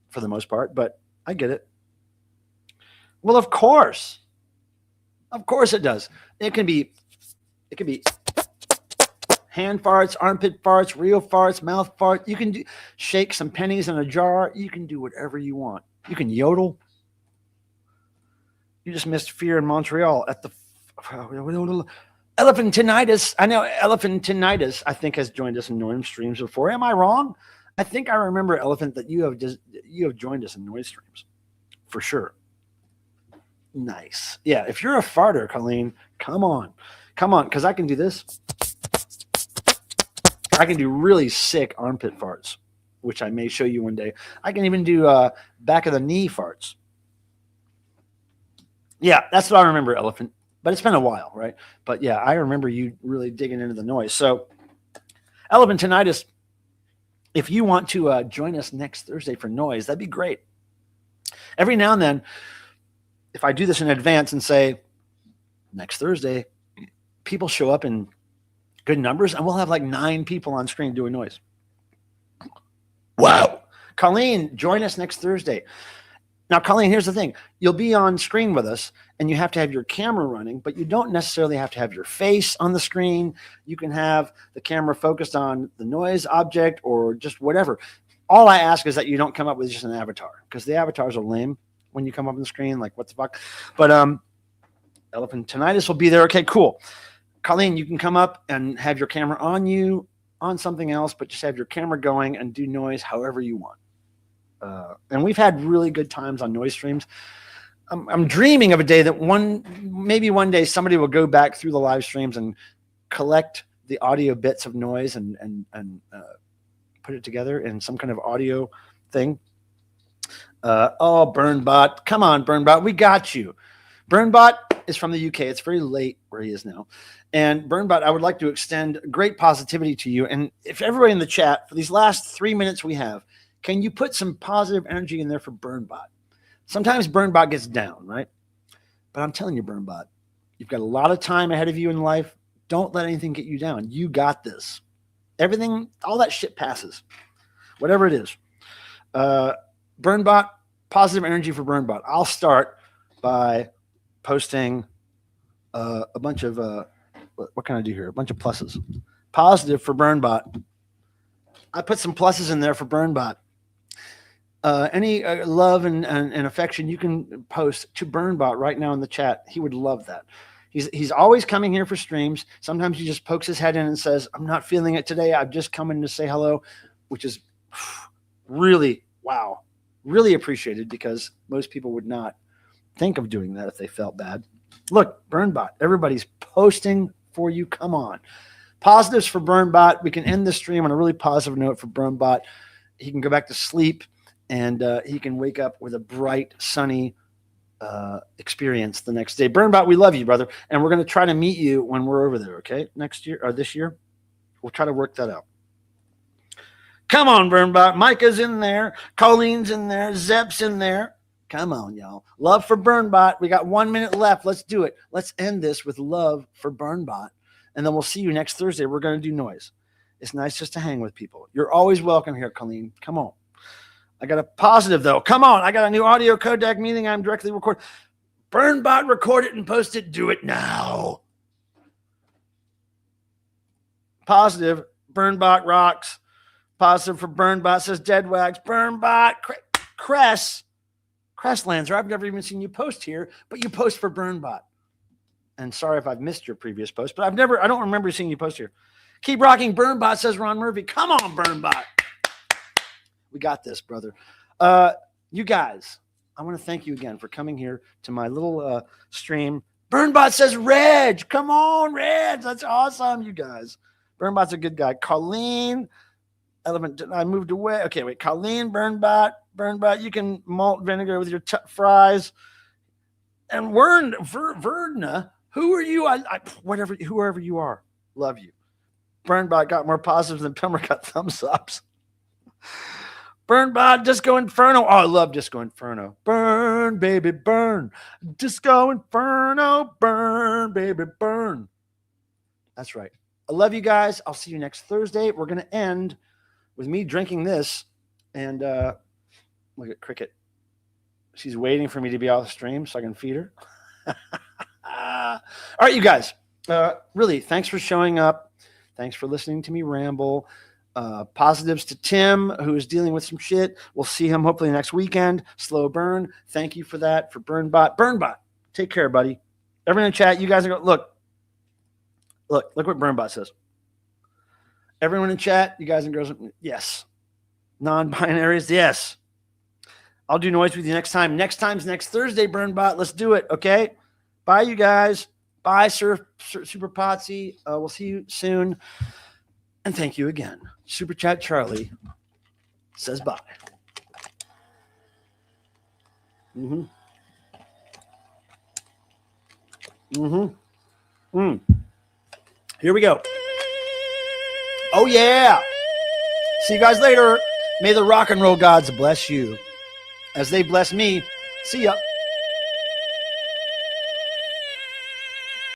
[SPEAKER 1] for the most part, but I get it. Well, of course. Of course it does. It can be hand farts, armpit farts, real farts, mouth farts. You can shake some pennies in a jar. You can do whatever you want. You can yodel. You just missed Fear in Montreal at the Elephantinitis. I know Elephantinitis, I think, has joined us in Noise streams before. Am I wrong? I think I remember, Elephant, that you have joined us in Noise streams for sure. Nice. Yeah, if you're a farter, Colleen, come on, because I can do this. I can do really sick armpit farts, which I may show you one day. I can even do back of the knee farts. Yeah, that's what I remember, Elephant. But it's been a while, right? But yeah, I remember you really digging into the noise. So, Elephantinitis, if you want to join us next Thursday for noise, that'd be great. Every now and then, if I do this in advance and say, next Thursday, people show up in good numbers, and we'll have like 9 people on screen doing noise. Wow. Colleen, join us next Thursday. Now, Colleen, here's the thing. You'll be on screen with us, and you have to have your camera running, but you don't necessarily have to have your face on the screen. You can have the camera focused on the noise object or just whatever. All I ask is that you don't come up with just an avatar, because the avatars are lame when you come up on the screen, like, what the fuck? But Elephantinitis will be there. Okay, cool. Colleen, you can come up and have your camera on you, on something else, but just have your camera going and do noise however you want. And we've had really good times on noise streams. I'm dreaming of a day that maybe one day somebody will go back through the live streams and collect the audio bits of noise and put it together in some kind of audio thing. Oh, Burnbot. Come on, Burnbot. We got you. Burnbot is from the UK. It's very late where he is now. And Burnbot, I would like to extend great positivity to you. And if everybody in the chat, for these last 3 minutes we have, can you put some positive energy in there for Burnbot? Sometimes Burnbot gets down, right? But I'm telling you, Burnbot, you've got a lot of time ahead of you in life. Don't let anything get you down. You got this. Everything, all that shit passes. Whatever it is. Burnbot, positive energy for Burnbot. I'll start by posting a bunch of, what can I do here? A bunch of pluses. Positive for Burnbot. I put some pluses in there for Burnbot. Any love and affection you can post to Burnbot right now in the chat. He would love that. He's always coming here for streams. Sometimes he just pokes his head in and says, I'm not feeling it today. I'm just coming to say hello, which is really, wow, really appreciated, because most people would not think of doing that if they felt bad. Look, Burnbot, everybody's posting for you. Come on. Positives for Burnbot. We can end the stream on a really positive note for Burnbot. He can go back to sleep, and he can wake up with a bright, sunny experience the next day. Burnbot, we love you, brother. And we're going to try to meet you when we're over there, okay? Next year or this year. We'll try to work that out. Come on, Burnbot. Micah's in there. Colleen's in there. Zep's in there. Come on, y'all. Love for Burnbot. We got 1 minute left. Let's do it. Let's end this with love for Burnbot. And then we'll see you next Thursday. We're going to do noise. It's nice just to hang with people. You're always welcome here, Colleen. Come on. I got a positive, though. Come on. I got a new audio codec meeting I'm directly recording. Burnbot, record it and post it. Do it now. Positive. Burnbot rocks. Positive for Burnbot, says Deadwags. Burnbot. Cresslands. I've never even seen you post here, but you post for Burnbot. And sorry if I've missed your previous post, but I don't remember seeing you post here. Keep rocking, Burnbot, says Ron Murphy. Come on, Burnbot. We got this, brother. You guys, I want to thank you again for coming here to my little stream. Burnbot says, Reg, come on, Reg. That's awesome, you guys. Burnbot's a good guy. Colleen, Elephant, I moved away. Okay, wait. Colleen, Burnbot, you can malt vinegar with your fries. And Verdna, who are you? Whoever you are, love you. Burnbot got more positives than Pilmer got thumbs ups. Burnbot, Disco Inferno. Oh, I love Disco Inferno. Burn, baby, burn. Disco Inferno, burn, baby, burn. That's right. I love you guys. I'll see you next Thursday. We're going to end with me drinking this. And look at Cricket. She's waiting for me to be off the stream so I can feed her. All right, you guys. Really, thanks for showing up. Thanks for listening to me ramble. Positives to Tim, who is dealing with some shit. We'll see him hopefully next weekend. Slow burn. Thank you for that, for Burnbot. Burnbot, take care, buddy. Everyone in chat, you guys are going, look what Burnbot says. Everyone in chat, you guys and girls, yes. Non-binaries, yes. I'll do noise with you next time. Next time's next Thursday, Burnbot. Let's do it, okay? Bye, you guys. Bye, Super Potsy. We'll see you soon. And thank you again. Super Chat Charlie says bye. Here we go. Oh, yeah. See you guys later. May the rock and roll gods bless you as they bless me. See ya.